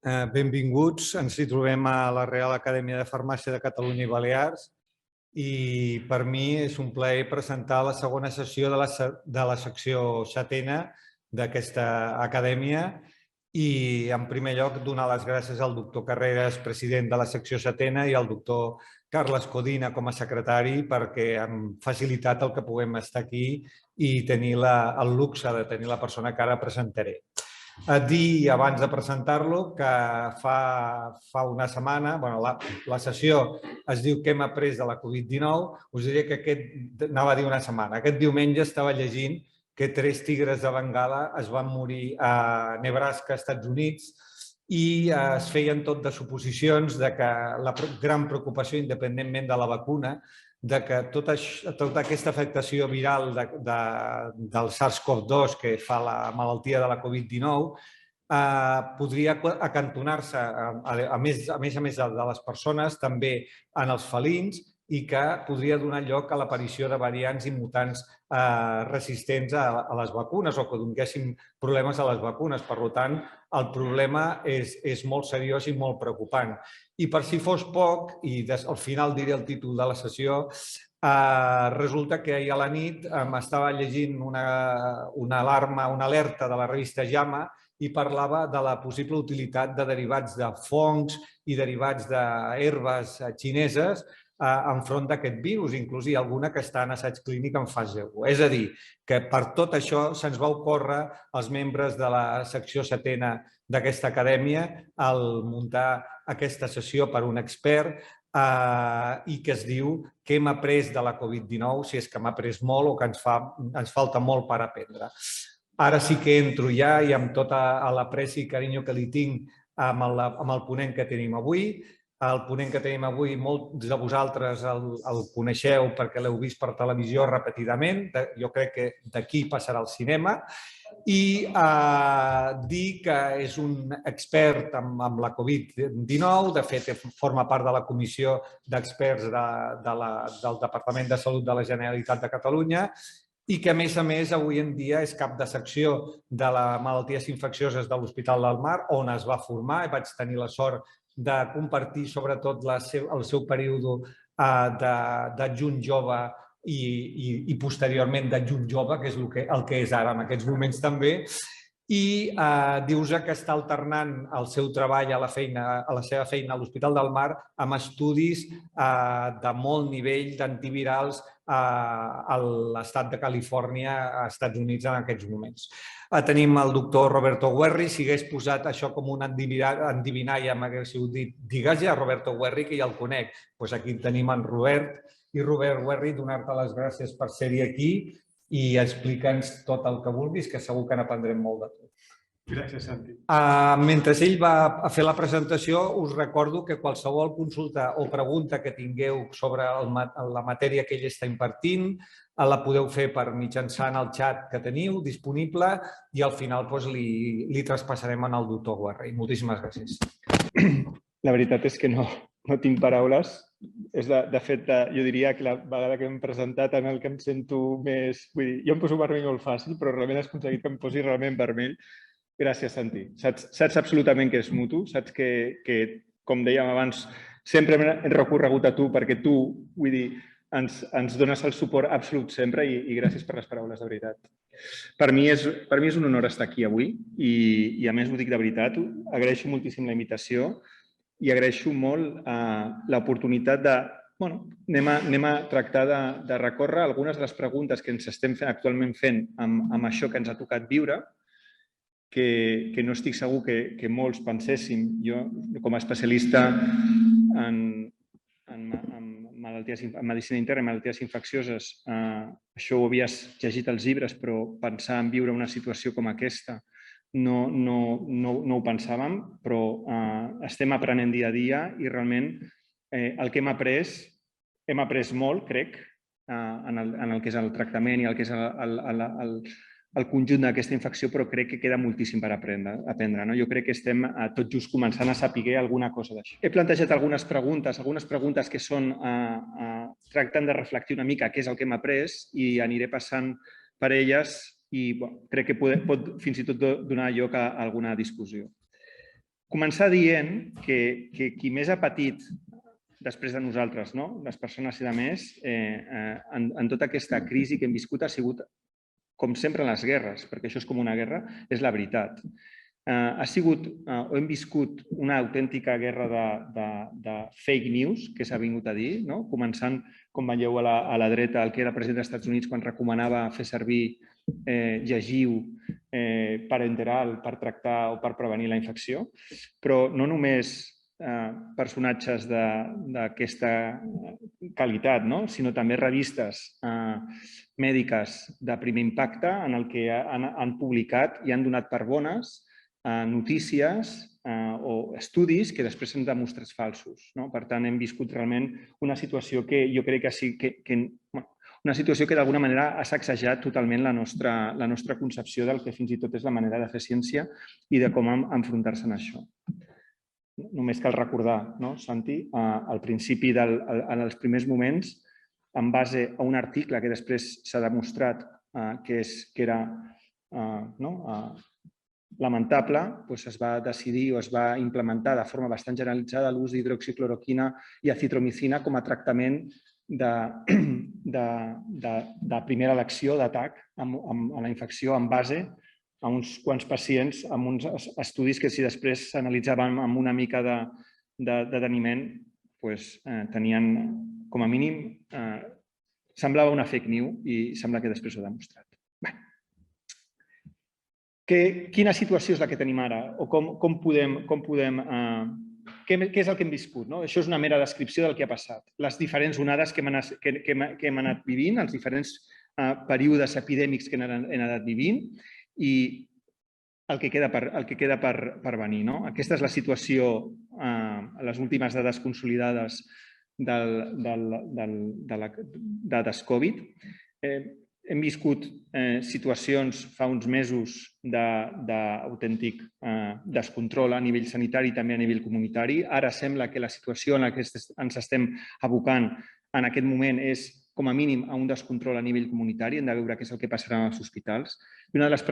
Benvinguts. Ens hi trobem a la Real Acadèmia de Farmàcia de Catalunya i Balears i per mi és un plaer presentar la segona sessió de la secció setena d'aquesta acadèmia i, en primer lloc, donar les gràcies al doctor Carreras, president de la secció setena, i al doctor Carles Codina com a secretari perquè han facilitat el que puguem estar aquí i tenir el luxe de tenir la persona que ara presentaré. Dir, abans de presentar-lo, que fa una setmana, la sessió es diu què hem après de la Covid-19, us diré que anava a dir una setmana, aquest diumenge estava llegint que 3 tigres de Bengala es van morir a Nebraska, Estats Units, i es feien tot de suposicions de que la gran preocupació, independentment de la vacuna, de que tota aquesta afectació viral del SARS-CoV-2 que fa la malaltia de la Covid-19 podria acantonar-se, a més de les persones, també en els felins, i que podria donar lloc a l'aparició de variants i mutants resistents a les vacunes o que donéssim problemes a les vacunes. Per tant, el problema és molt seriós i molt preocupant. I per si fos poc, i al final diré el títol de la sessió, resulta que ahir a la nit m'estava llegint una alerta de la revista JAMA i parlava de la possible utilitat de derivats de fongs i derivats d'herbes xineses enfront d'aquest virus, inclús hi ha alguna que està en assaig clínic en fase 1. És a dir, que per tot això se'ns va ocórrer als membres de la secció setena d'aquesta acadèmia al muntar aquesta sessió per un expert i que es diu què hem après de la Covid-19, si és que hem après molt o que ens falta molt per aprendre. Ara sí que entro ja i amb tota l'apreci i carinyo que li tinc amb el ponent que tenim avui. El ponent que tenim avui, molts de vosaltres el coneixeu perquè l'heu vist per televisió repetidament. Jo crec que d'aquí passarà al cinema. I dir que és un expert amb la Covid-19. De fet, forma part de la comissió d'experts del Departament de Salut de la Generalitat de Catalunya i que, a més, avui en dia és cap de secció de les malalties infeccioses de l'Hospital del Mar, on es va formar. Vaig tenir la sort de compartir sobretot el seu període d'adjunt jove i posteriorment d'adjunt jove, que és el que és ara en aquests moments també, i dius que està alternant el seu treball a la seva feina a l'Hospital del Mar amb estudis de molt nivell d'antivirals a l'estat de Califòrnia, als Estats Units, en aquests moments. Tenim el doctor Roberto Guerri. Si hagués posat això com un endivinalla, m'hagués dit, digues ja Roberto Guerri, que ja el conec. Doncs aquí tenim en Robert. I Robert Guerri, donar-te les gràcies per ser-hi aquí i explica'ns tot el que vulguis, que segur que n'aprendrem molt de tu. Gràcies, Santi. Mentre ell va fer la presentació, us recordo que qualsevol consulta o pregunta que tingueu sobre la matèria que ell està impartint la podeu fer mitjançant el xat que teniu disponible i al final li traspassarem al doctor Guerri. Moltíssimes gràcies. La veritat és que no tinc paraules. De fet, jo diria que la vegada que hem presentat en el que em sento més... Vull dir, jo em poso vermell molt fàcil, però realment has aconseguit que em posi realment vermell. Gràcies, Santi. Saps absolutament que és mutu. Saps que, com dèiem abans, sempre hem recorregut a tu perquè tu, vull dir, ens dones el suport absolut sempre i gràcies per les paraules, de veritat. Per mi és un honor estar aquí avui i a més ho dic de veritat. Agraeixo moltíssim la invitació i agraeixo molt l'oportunitat de... Anem a tractar de recórrer algunes de les preguntes que ens estem actualment fent amb això que ens ha tocat viure, que no estic segur que molts penséssim. Jo, com a especialista en medicina interna i malalties infeccioses, això ho havies llegit als llibres, però pensar en viure una situació com aquesta no ho pensàvem, però estem aprenent dia a dia i realment el que hem après molt, crec, en el que és el tractament i el que és el conjunt d'aquesta infecció, però crec que queda moltíssim per aprendre. Jo crec que estem tot just començant a saber alguna cosa d'això. He plantejat algunes preguntes que tracten de reflectir una mica què és el que hem après i aniré passant per elles i crec que pot fins i tot donar lloc a alguna discussió. començar dient que qui més ha patit després de nosaltres, les persones i de més, en tota aquesta crisi que hem viscut ha sigut, com sempre en les guerres, perquè això és com una guerra, és la veritat. Ha sigut, o hem viscut, una autèntica guerra de fake news, que s'ha vingut a dir, començant, com veieu a la dreta, el que era el president dels Estats Units quan recomanava fer servir llegiu parenteral per tractar o per prevenir la infecció, però no només personatges d'aquesta qualitat, sinó també revistes mèdiques de primer impacte en el que han publicat i han donat per bones notícies o estudis que després s'han demostrat falsos. Per tant, hem viscut realment una situació que jo crec una situació que d'alguna manera ha sacsejat totalment la nostra concepció del que fins i tot és la manera de fer ciència i de com enfrontar-se a això. Només cal recordar, Santi, al principi, en els primers moments, en base a un article que després s'ha demostrat que era lamentable, es va decidir o es va implementar de forma bastant generalitzada l'ús d'hidroxicloroquina i acitromicina com a tractament de primera elecció d'atac a la infecció en base a uns quants pacients amb uns estudis que si després s'analitzaven amb una mica de deteniment tenien, com a mínim, semblava una fake news i sembla que després ho ha demostrat. Quina situació és la que tenim ara? O com podem... Què és el que hem viscut? Això és una mera descripció del que ha passat. Les diferents onades que hem anat vivint, els diferents períodes epidèmics que hem anat vivint i el que queda per venir. Aquesta és la situació, les últimes dades consolidades de dades Covid. Hem viscut situacions fa uns mesos d'autèntic descontrol a nivell sanitari i també a nivell comunitari. Ara sembla que la situació en la que ens estem abocant en aquest moment és, com a mínim, a un descontrol a nivell comunitari. Hem de veure què és el que passarà als hospitals. I una de les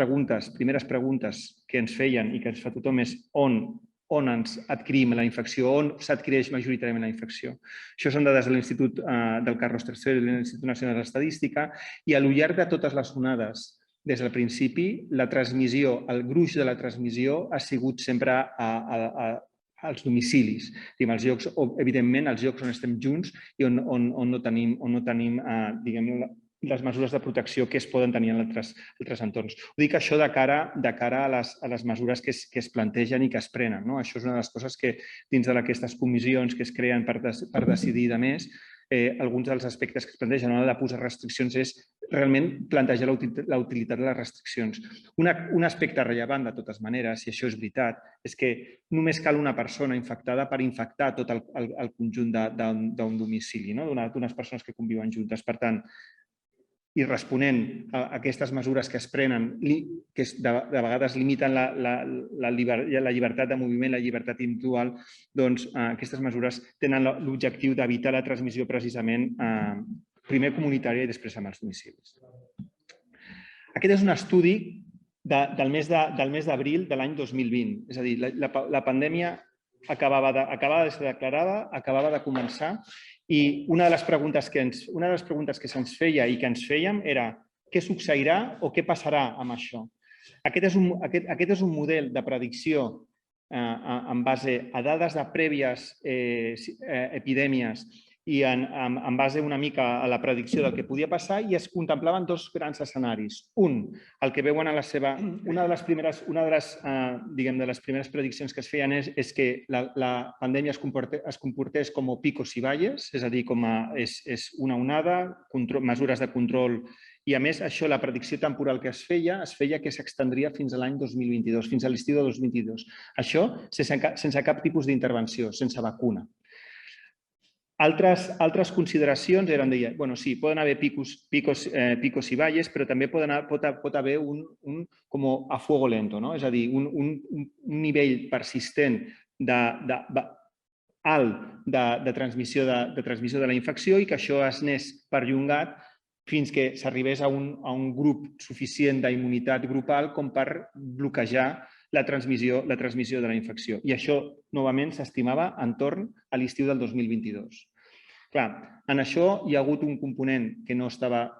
primeres preguntes que ens feien i que ens fa tothom és on ens adquirim la infecció, on s'adquireix majoritàriament la infecció. Això són dades de l'Institut del Carlos III i de l'Institut Nacional d'Estadística i a lo llarg de totes les onades, des del principi, la transmissió, el gruix de la transmissió ha sigut sempre als domicilis. Els llocs, evidentment, els llocs on estem junts i on no tenim, diguem, les mesures de protecció que es poden tenir en altres entorns. Ho dic això de cara a les mesures que es plantegen i que es prenen. Això és una de les coses que dins d'aquestes comissions que es creen per decidir de més, alguns dels aspectes que es plantegen a l'hora de posar restriccions és realment plantejar la utilitat de les restriccions. Un aspecte rellevant, de totes maneres, i això és veritat, és que només cal una persona infectada per infectar tot el conjunt d'un domicili, d'unes persones que conviuen juntes. Per tant, i responent a aquestes mesures que es prenen, que de vegades limiten la llibertat de moviment, la llibertat individual, doncs aquestes mesures tenen l'objectiu d'evitar la transmissió precisament primer comunitària i després amb els domicilis. Aquest és un estudi del mes d'abril de l'any 2020. És a dir, la pandèmia acabava de ser declarada, acabava de començar i una de les preguntes que se'ns feia i que ens fèiem era què succeirà o què passarà amb això. Aquest és un model de predicció en base a dades de prèvies epidèmies i en base una mica a la predicció del que podia passar i es contemplaven dos grans escenaris. Un, el que veuen a la seva... Una de les primeres prediccions que es feien és que la pandèmia es comportés com picos i valles, és a dir, és una onada, mesures de control i, a més, això, la predicció temporal que es feia que s'extendria fins a l'any 2022, fins a l'estiu de 2022. Això sense cap tipus d'intervenció, sense vacuna. Altres consideracions eren, deia, sí, poden haver picos i valles, però també pot haver un com a fuego lento, és a dir, un nivell persistent alt de transmissió de la infecció i que això es anés perllongat fins que s'arribés a un grup suficient d'immunitat grupal com per bloquejar la transmissió de la infecció. I això, novament, s'estimava entorn a l'estiu del 2022. Clar, en això hi ha hagut un component que no estava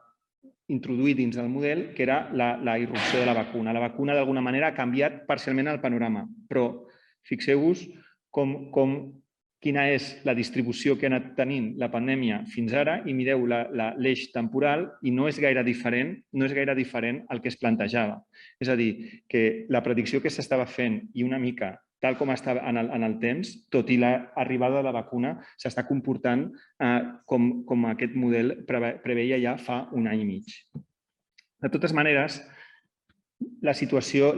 introduït dins del model, que era la irrupció de la vacuna. La vacuna, d'alguna manera, ha canviat parcialment el panorama, però fixeu-vos quina és la distribució que ha anat tenint la pandèmia fins ara i mireu l'eix temporal i no és gaire diferent al que es plantejava. És a dir, que la predicció que s'estava fent i una mica tal com està en el temps, tot i l'arribada de la vacuna, s'està comportant com aquest model preveia ja fa un any i mig. De totes maneres, la situació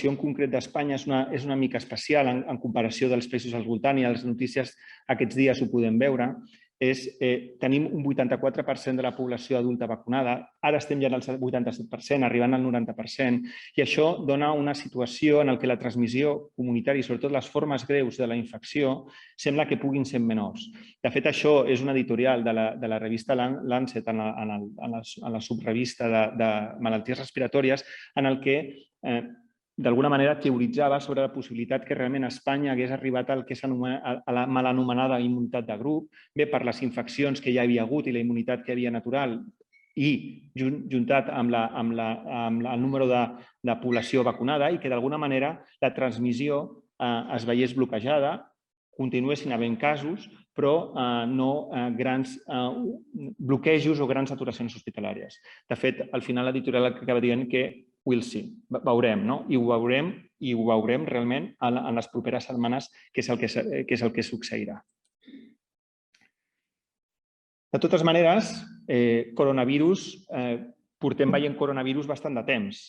en concret d'Espanya és una mica especial en comparació dels països al voltant i a les notícies aquests dies ho podem veure. Tenim un 84% de la població adulta vacunada, ara estem ja al 87%, arribant al 90%, i això dona una situació en què la transmissió comunitària i sobretot les formes greus de la infecció sembla que puguin ser menors. De fet, això és un editorial de la revista Lancet en la subrevista de malalties respiratòries en el que d'alguna manera teoritzava sobre la possibilitat que realment Espanya hagués arribat al que s'anomena la mal anomenada immunitat de grup, bé per les infeccions que ja hi havia hagut i la immunitat que hi havia natural i juntat amb el número de població vacunada i que d'alguna manera la transmissió es veiés bloquejada, continuessin havent casos, però no grans bloquejos o grans saturacions hospitalàries. De fet, al final l'editorial acaba dient que we'll see, veurem, no? I ho veurem realment en les properes setmanes, que és el que succeirà. De totes maneres, portem veient coronavirus bastant de temps.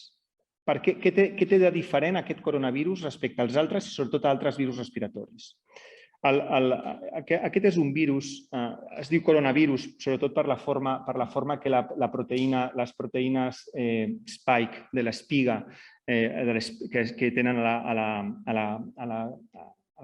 Què té de diferent aquest coronavirus respecte als altres i sobretot a altres virus respiratoris? Aquest és un virus, es diu coronavirus, sobretot per la forma que les proteïnes spike de l'espiga que tenen a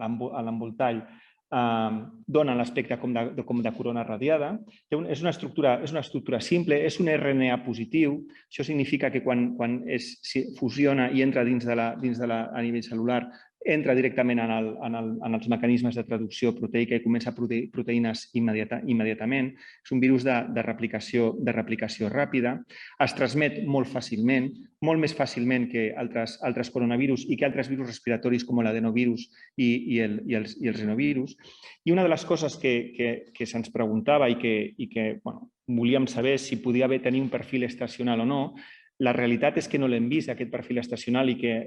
l'envoltall donen l'aspecte com de corona radiada. És una estructura simple, és un RNA positiu. Això significa que quan es fusiona i entra a nivell cel·lular, entra directament en els mecanismes de traducció proteica i comença a produir proteïnes immediatament. És un virus de replicació ràpida. Es transmet molt fàcilment, molt més fàcilment que altres coronavirus i que altres virus respiratoris com l'adenovirus i els rinovirus. I una de les coses que se'ns preguntava i que volíem saber si podia tenir un perfil estacional o no, la realitat és que no l'hem vist, aquest perfil estacional, i que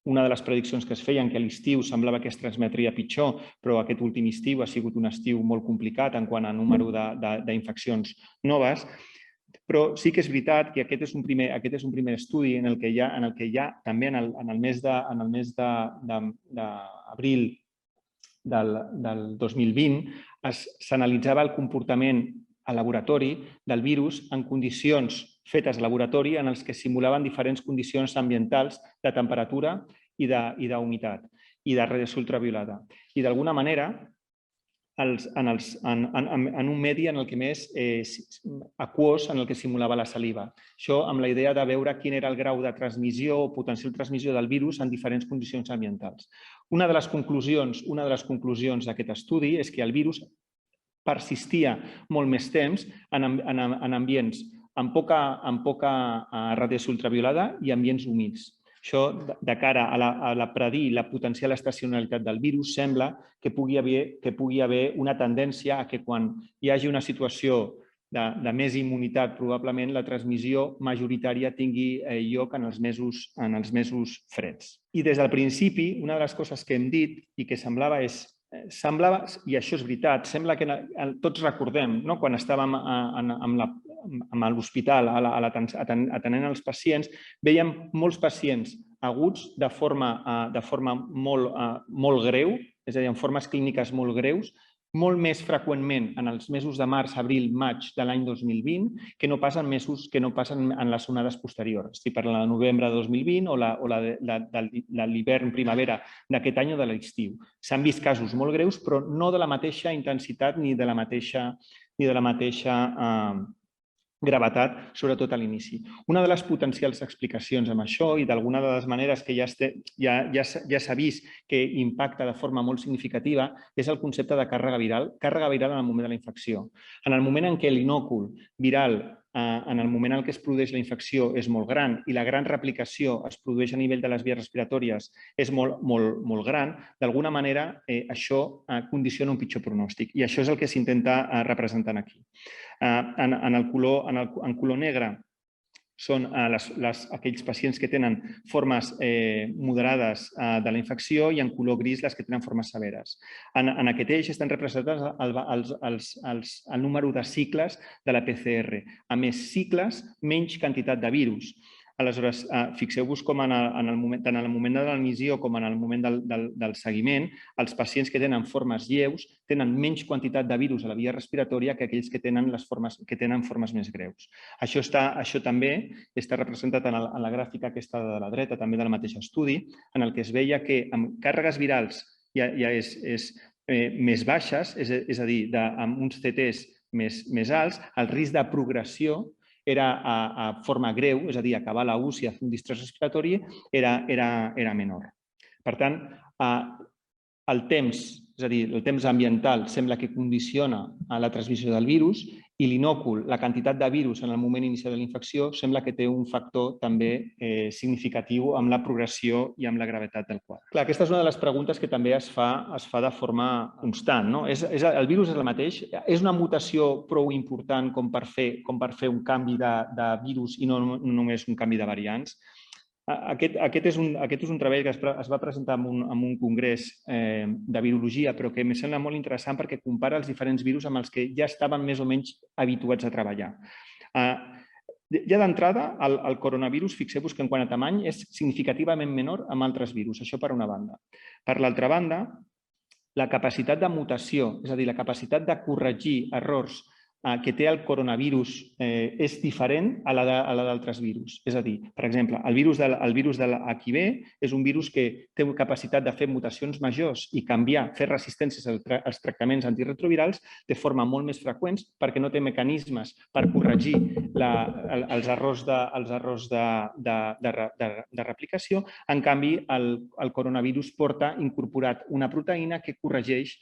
una de les prediccions que es feien, que a l'estiu semblava que es transmetria pitjor, però aquest últim estiu ha sigut un estiu molt complicat en quant a número d'infeccions noves. Però sí que és veritat que aquest és un primer estudi en el que ja també en el mes d'abril del 2020 s'analitzava el comportament al laboratori del virus en condicions fetes a laboratori en els que simulaven diferents condicions ambientals de temperatura i d'humitat i de radiació ultraviolada. I d'alguna manera, en un medi en el que més aquós, en el que simulava la saliva. Això amb la idea de veure quin era el grau de transmissió o potencial transmissió del virus en diferents condicions ambientals. Una de les conclusions d'aquest estudi és que el virus persistia molt més temps en ambients amb poca radiació ultraviolada i ambients humits. Això, de cara a predir la potencial estacionalitat del virus, sembla que pugui haver una tendència a que quan hi hagi una situació de més immunitat, probablement la transmissió majoritària tingui lloc en els mesos freds. I des del principi, una de les coses que hem dit i que semblava, i això és veritat, sembla que tots recordem, quan estàvem a l'hospital atenent els pacients, veiem molts pacients aguts de forma molt greu, és a dir, en formes clíniques molt greus, molt més freqüentment en els mesos de març, abril, maig de l'any 2020 que no passen en les onades posteriors. Estic parlant de novembre de 2020 o de l'hivern-primavera d'aquest any o de l'estiu. S'han vist casos molt greus, però no de la mateixa intensitat ni de la mateixa gravetat, sobretot a l'inici. Una de les potencials explicacions amb això i d'alguna de les maneres que ja s'ha vist que impacta de forma molt significativa és el concepte de càrrega viral en el moment de la infecció. En el moment en què l'inòcul viral, en el moment en què es produeix la infecció, és molt gran i la gran replicació es produeix a nivell de les vies respiratòries és molt gran, d'alguna manera això condiciona un pitjor pronòstic i això és el que s'intenta representar aquí. En color negre són aquells pacients que tenen formes moderades de la infecció i en color gris les que tenen formes severes. En aquest eix estan representats el número de cicles de la PCR. A més cicles, menys quantitat de virus. Aleshores, fixeu-vos com tant en el moment de l'emissió com en el moment del seguiment, els pacients que tenen formes lleus tenen menys quantitat de virus a la via respiratòria que aquells que tenen formes més greus. Això també està representat en la gràfica aquesta de la dreta, també del mateix estudi, en el que es veia que amb càrregues virals ja és més baixes, és a dir, amb uns CTs més alts, el risc de progressió era a forma greu, és a dir, acabar la UCI a fer un distrés respiratori, era menor. Per tant, el temps, és a dir, el temps ambiental sembla que condiciona la transmissió del virus i l'inòcul, la quantitat de virus en el moment inicial de la infecció, sembla que té un factor també significatiu amb la progressió i amb la gravetat del quadre. Clar, aquesta és una de les preguntes que també es fa de forma constant. El virus és el mateix? És una mutació prou important com per fer un canvi de virus i no només un canvi de variants? Aquest és un treball que es va presentar en un congrés de virologia, però que em sembla molt interessant perquè compara els diferents virus amb els que ja estaven més o menys habituats a treballar. Ja d'entrada, el coronavirus, fixeu-vos que en quant a tamany és significativament menor amb altres virus, això per una banda. Per l'altra banda, la capacitat de mutació, és a dir, la capacitat de corregir errors que té el coronavirus és diferent a la d'altres virus. És a dir, per exemple, el virus de l'HIV és un virus que té capacitat de fer mutacions majors i canviar, fer resistències als tractaments antiretrovirals de forma molt més freqüent perquè no té mecanismes per corregir els errors de replicació. En canvi, el coronavirus porta incorporat una proteïna que corregeix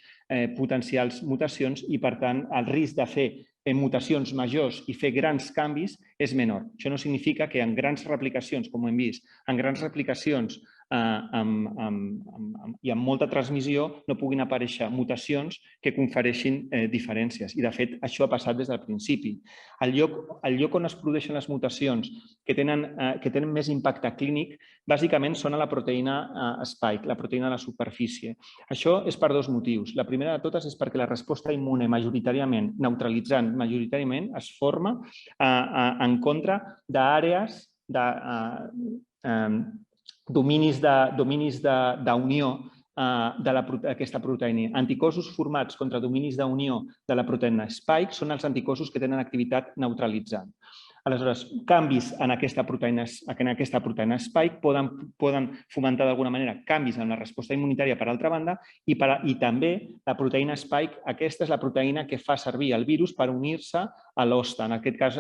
potencials mutacions i, per tant, el risc de fer mutacions majors i fer grans canvis és menor. Això no significa que en grans replicacions, com ho hem vist, en grans replicacions i amb molta transmissió no puguin aparèixer mutacions que confereixin diferències. I, de fet, això ha passat des del principi. El lloc on es produeixen les mutacions que tenen més impacte clínic, bàsicament són a la proteïna spike, la proteïna de la superfície. Això és per dos motius. La primera de totes és perquè la resposta immune majoritàriament, neutralitzant majoritàriament, es forma en contra d'àrees dominis d'unió d'aquesta proteïna. Anticossos formats contra dominis d'unió de la proteïna spike són els anticossos que tenen activitat neutralitzant. Aleshores, canvis en aquesta proteïna spike poden fomentar d'alguna manera canvis en la resposta immunitària per altra banda i també la proteïna spike, aquesta és la proteïna que fa servir el virus per unir-se a l'hoste, en aquest cas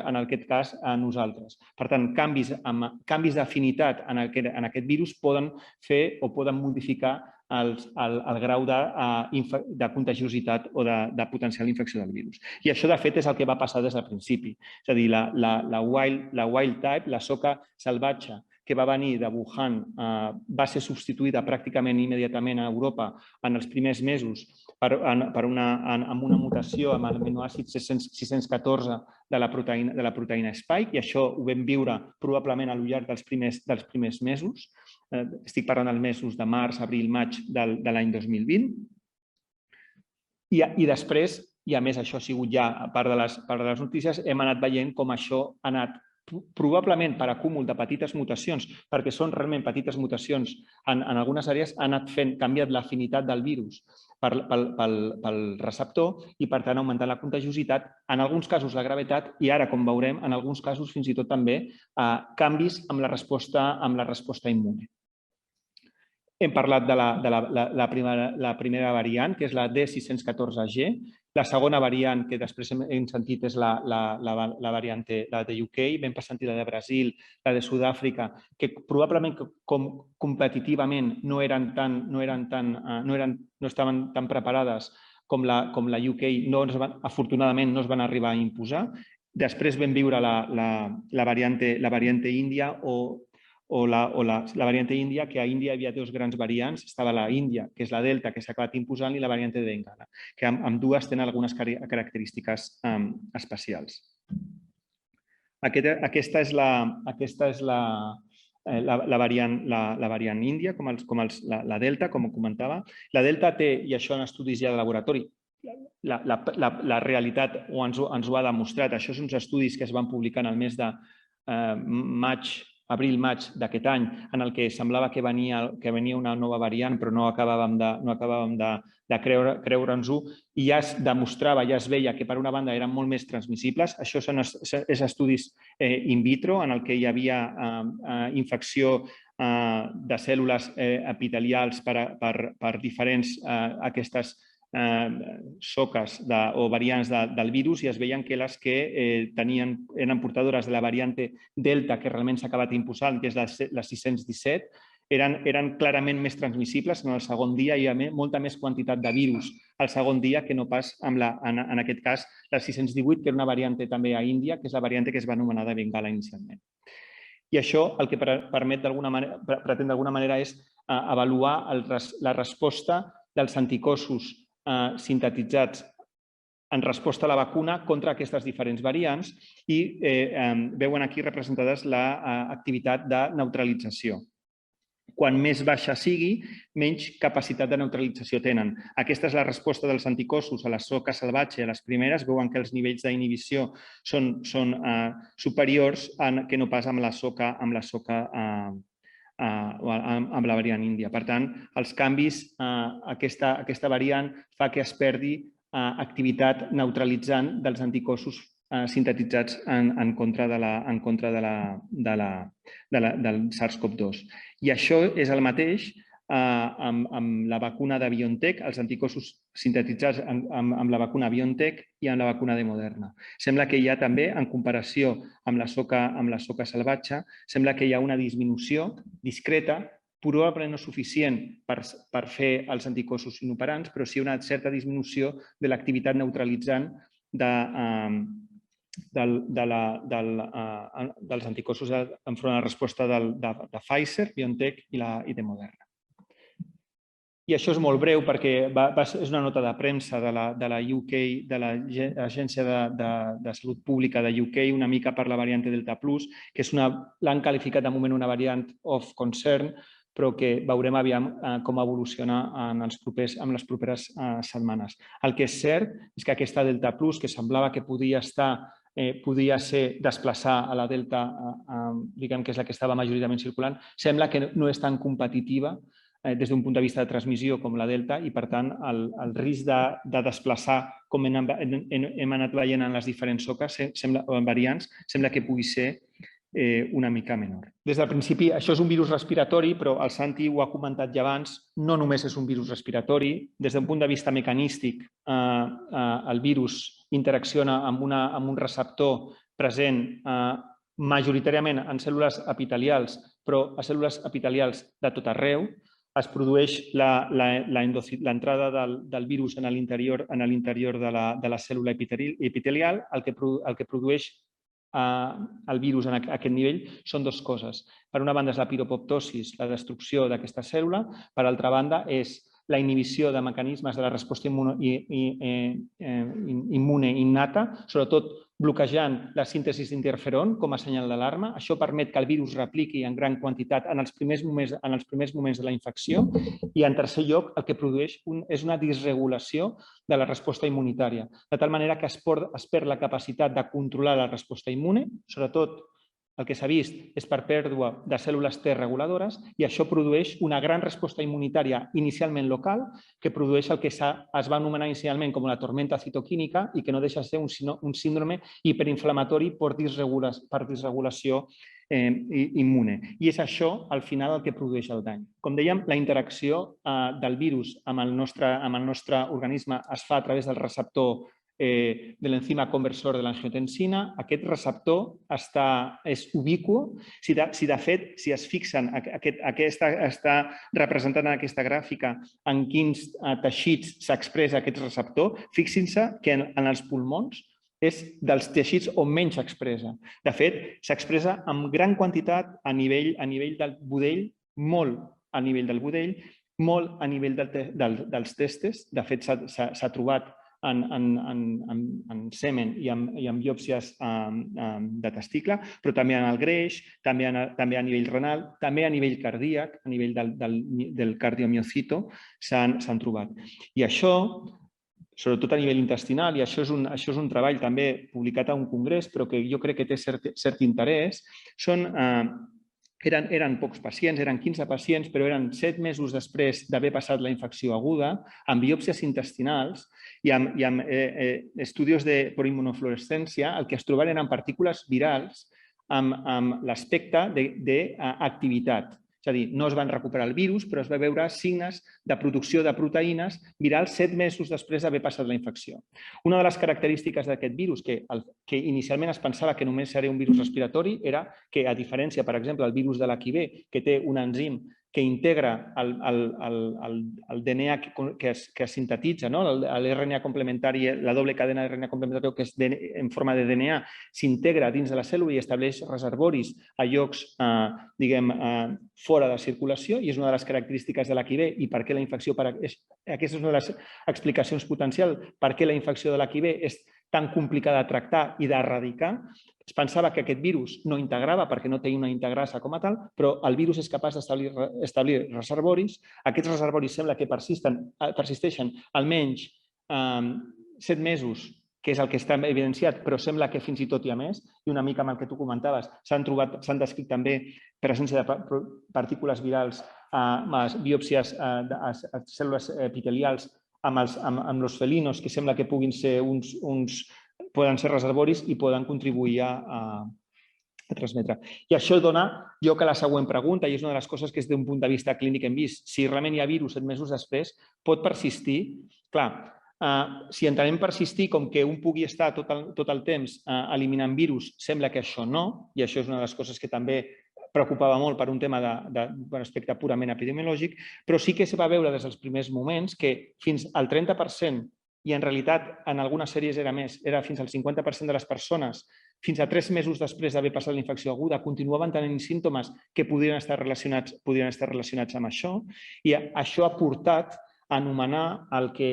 a nosaltres. Per tant, canvis d'afinitat en aquest virus poden fer o poden modificar el grau de contagiositat o de potencial infecció del virus. I això, de fet, és el que va passar des del principi. És a dir, la wild type, la soca salvatge, que va venir de Wuhan, va ser substituïda pràcticament immediatament a Europa en els primers mesos amb una mutació amb l'aminoàcid 614 de la proteïna spike, i això ho vam viure probablement al llarg dels primers mesos. Estic parlant dels mesos de març, abril, maig de l'any 2020. I després, i a més això ha sigut ja part de les notícies, hem anat veient com això ha anat probablement per acúmul de petites mutacions, perquè són realment petites mutacions en algunes àrees, ha anat canviat l'afinitat del virus pel receptor i, per tant, augmentant la contagiositat, en alguns casos la gravetat i ara, com veurem, en alguns casos fins i tot també canvis amb la resposta immune. Hem parlat de la primera variant, que és la D614G. La segona variant, que després hem sentit, és la variant de UK, vam sentir la de Brasil, la de Sud-àfrica, que probablement competitivament no estaven tan preparades com la UK, afortunadament no es van arribar a imposar. Després vam viure la variante índia o la variante índia, que a Índia hi havia dos grans variants. Estava la Índia, que és la Delta, que s'ha acabat imposant, i la variante de Bengala, que ambdues tenen algunes característiques especials. Aquesta és la variant índia, com la Delta, com comentava. La Delta té, i això en estudis ja de laboratori, la realitat ens ho ha demostrat. Això són uns estudis que es van publicar en el mes de abril-maig d'aquest any, en el que semblava que venia una nova variant, però no acabàvem de creure'ns-ho, i ja es demostrava, ja es veia que per una banda eren molt més transmissibles. Això són estudis in vitro, en el que hi havia infecció de cèl·lules epitelials per diferents aquestes soques o variants del virus, i es veien que les que eren portadores de la variante Delta, que realment s'ha acabat imposant, que és la 617, eren clarament més transmissibles en el segon dia i hi havia molta més quantitat de virus al segon dia que no pas en aquest cas la 618, que era una variante també a Índia, que és la variante que es va anomenar de Bengala inicialment. I això el que pretén d'alguna manera és avaluar la resposta dels anticossos sintetitzats en resposta a la vacuna contra aquestes diferents variants, i veuen aquí representades l'activitat de neutralització. Quan més baixa sigui, menys capacitat de neutralització tenen. Aquesta és la resposta dels anticossos a la soca salvatge, a les primeres. Veuen que els nivells d'inhibició són superiors que no pas amb la soca amb la variant índia. Per tant, els canvis, aquesta variant fa que es perdi activitat neutralitzant dels anticossos sintetitzats en contra del SARS-CoV-2. I això és el mateix amb la vacuna de BioNTech, els anticossos sintetitzats amb la vacuna BioNTech i amb la vacuna de Moderna. Sembla que hi ha també, en comparació amb la soca salvatge, sembla que hi ha una disminució discreta, probablement no suficient per fer els anticossos inoperants, però sí una certa disminució de l'activitat neutralitzant dels anticossos enfront a la resposta de Pfizer, BioNTech i de Moderna. I això és molt breu perquè és una nota de premsa de la UK, de l'Agència de Salut Pública de UK, una mica per la variant Delta Plus, que l'han qualificat de moment una variant of concern, però que veurem aviam com evoluciona en les properes setmanes. El que és cert és que aquesta Delta Plus, que semblava que podia ser desplaçar a la Delta, diguem que és la que estava majoritàriament circulant, sembla que no és tan competitiva des d'un punt de vista de transmissió com la Delta, i per tant el risc de desplaçar, com hem anat veient en les diferents soques variants, sembla que pugui ser una mica menor. Des del principi, això és un virus respiratori, però el Santi ho ha comentat ja abans, no només és un virus respiratori. Des d'un punt de vista mecanístic, el virus interacciona amb un receptor present majoritàriament en cèl·lules epitelials, però a cèl·lules epitelials de tot arreu. Es produeix l'entrada del virus en l'interior de la cèl·lula epitelial. El que produeix el virus en aquest nivell són dues coses. Per una banda és la piropoptosi, la destrucció d'aquesta cèl·lula. Per altra banda és la inhibició de mecanismes de la resposta immune innata, sobretot bloquejant la síntesi d'interferon com a senyal d'alarma. Això permet que el virus repliqui en gran quantitat en els primers moments de la infecció. I, en tercer lloc, el que produeix és una disregulació de la resposta immunitària, de tal manera que es perd la capacitat de controlar la resposta immune, sobretot el que s'ha vist és per pèrdua de cèl·lules T reguladores, i això produeix una gran resposta immunitària inicialment local, que produeix el que es va anomenar inicialment com la tormenta citoquímica i que no deixa de ser un síndrome hiperinflamatori per disregulació immune. I és això, al final, el que produeix el dany. Com dèiem, la interacció del virus amb el nostre organisme es fa a través del receptor de l'enzima conversor de l'angiotensina. Aquest receptor és ubicu. Si de fet, si es fixen, està representant en aquesta gràfica en quins teixits s'expressa aquest receptor, fixin-se que en els pulmons és dels teixits on menys s'expressa. De fet, s'expressa amb gran quantitat a nivell del budell, molt a nivell del budell, molt a nivell dels testes. De fet, s'ha trobat en semen i en biòpsies de testicle, però també en el greix, també a nivell renal, també a nivell cardíac, a nivell del cardiomiocito, s'han trobat. I això, sobretot a nivell intestinal, i això és un treball també publicat a un congrés, però que jo crec que té cert interès, eren pocs pacients, eren 15 pacients, però eren 7 mesos després d'haver passat la infecció aguda, amb biòpsies intestinals i amb estudis per immunofluorescència. El que es trobaven eren partícules virals amb l'aspecte d'activitat. És a dir, no es van recuperar el virus, però es va veure signes de producció de proteïnes virals 7 mesos després d'haver passat la infecció. Una de les característiques d'aquest virus, que inicialment es pensava que només seria un virus respiratori, era que, a diferència, per exemple, del virus de l'HIV, que té un enzim que integra el DNA que es sintetitza, l'RNA complementari, la doble cadena d'RNA complementari que és en forma de DNA, s'integra dins de la cèl·lula i estableix reservoris a llocs, diguem, fora de circulació, i és una de les característiques de l'HIV i per què la infecció... Aquesta és una de les explicacions potencials per què la infecció de l'HIV és tan complicada de tractar i d'erradicar. Es pensava que aquest virus no integrava perquè no té una integrasa com a tal, però el virus és capaç d'establir reservoris. Aquests reservoris sembla que persisteixen almenys 7 mesos, que és el que està evidenciat, però sembla que fins i tot hi ha més, i una mica amb el que tu comentaves, s'han descrit també presència de partícules virals a biòpsies a cèl·lules epitelials amb els felinos, que sembla que puguin ser poden ser reservoris i poden contribuir a transmetre. I això dona lloc a la següent pregunta, i és una de les coses que des d'un punt de vista clínic hem vist. Si realment hi ha virus 7 mesos després, pot persistir. Clar, si entenem persistir com que un pugui estar tot el temps eliminant virus, sembla que això no, i això és una de les coses que també preocupava molt per un tema d'un aspecte purament epidemiològic, però sí que es va veure des dels primers moments que fins al 30%, i en realitat en algunes sèries era més, era fins al 50% de les persones, fins a 3 mesos després d'haver passat la infecció aguda, continuaven tenint símptomes que podrien estar relacionats amb això, i això ha portat a anomenar el que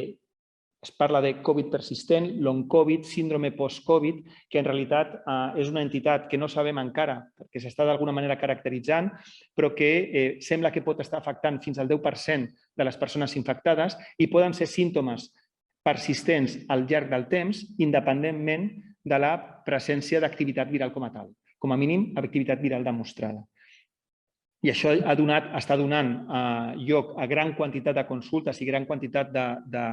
es parla de Covid persistent, long Covid, síndrome post-Covid, que en realitat és una entitat que no sabem encara, perquè s'està d'alguna manera caracteritzant, però que sembla que pot estar afectant fins al 10% de les persones infectades i poden ser símptomes persistents al llarg del temps, independentment de la presència d'activitat viral com a tal. Com a mínim, activitat viral demostrada. I això està donant lloc a gran quantitat de consultes i gran quantitat de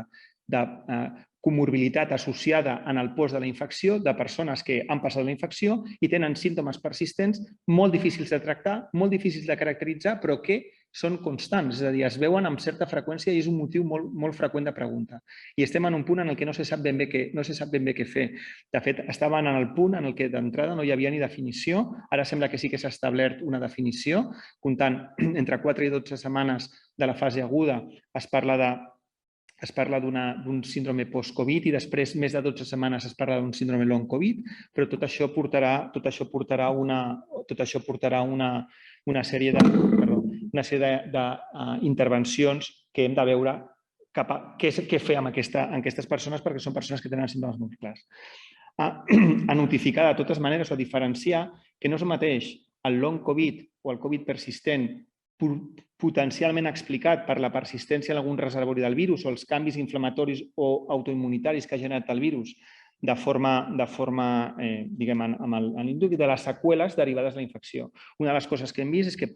comorbilitat associada en el post de la infecció de persones que han passat la infecció i tenen símptomes persistents molt difícils de tractar, molt difícils de caracteritzar, però que són constants, és a dir, es veuen amb certa freqüència i és un motiu molt freqüent de pregunta. I estem en un punt en el que no se sap ben bé què fer. De fet, estaven en el punt en el que d'entrada no hi havia ni definició, ara sembla que sí que s'ha establert una definició, comptant entre 4 i 12 setmanes de la fase aguda, es parla d'un síndrome post-Covid i després, més de 12 setmanes, es parla d'un síndrome long Covid, però tot això portarà una sèrie d'intervencions que hem de veure què fer amb aquestes persones, perquè són persones que tenen símptomes molt clars. A notificar de totes maneres o a diferenciar que no és el mateix el long Covid o el Covid persistent potencialment explicat per la persistència en algun reservori del virus o els canvis inflamatoris o autoimmunitaris que ha generat el virus de forma diguem, amb l'inducte de les seqüeles derivades de la infecció. Una de les coses que hem vist és que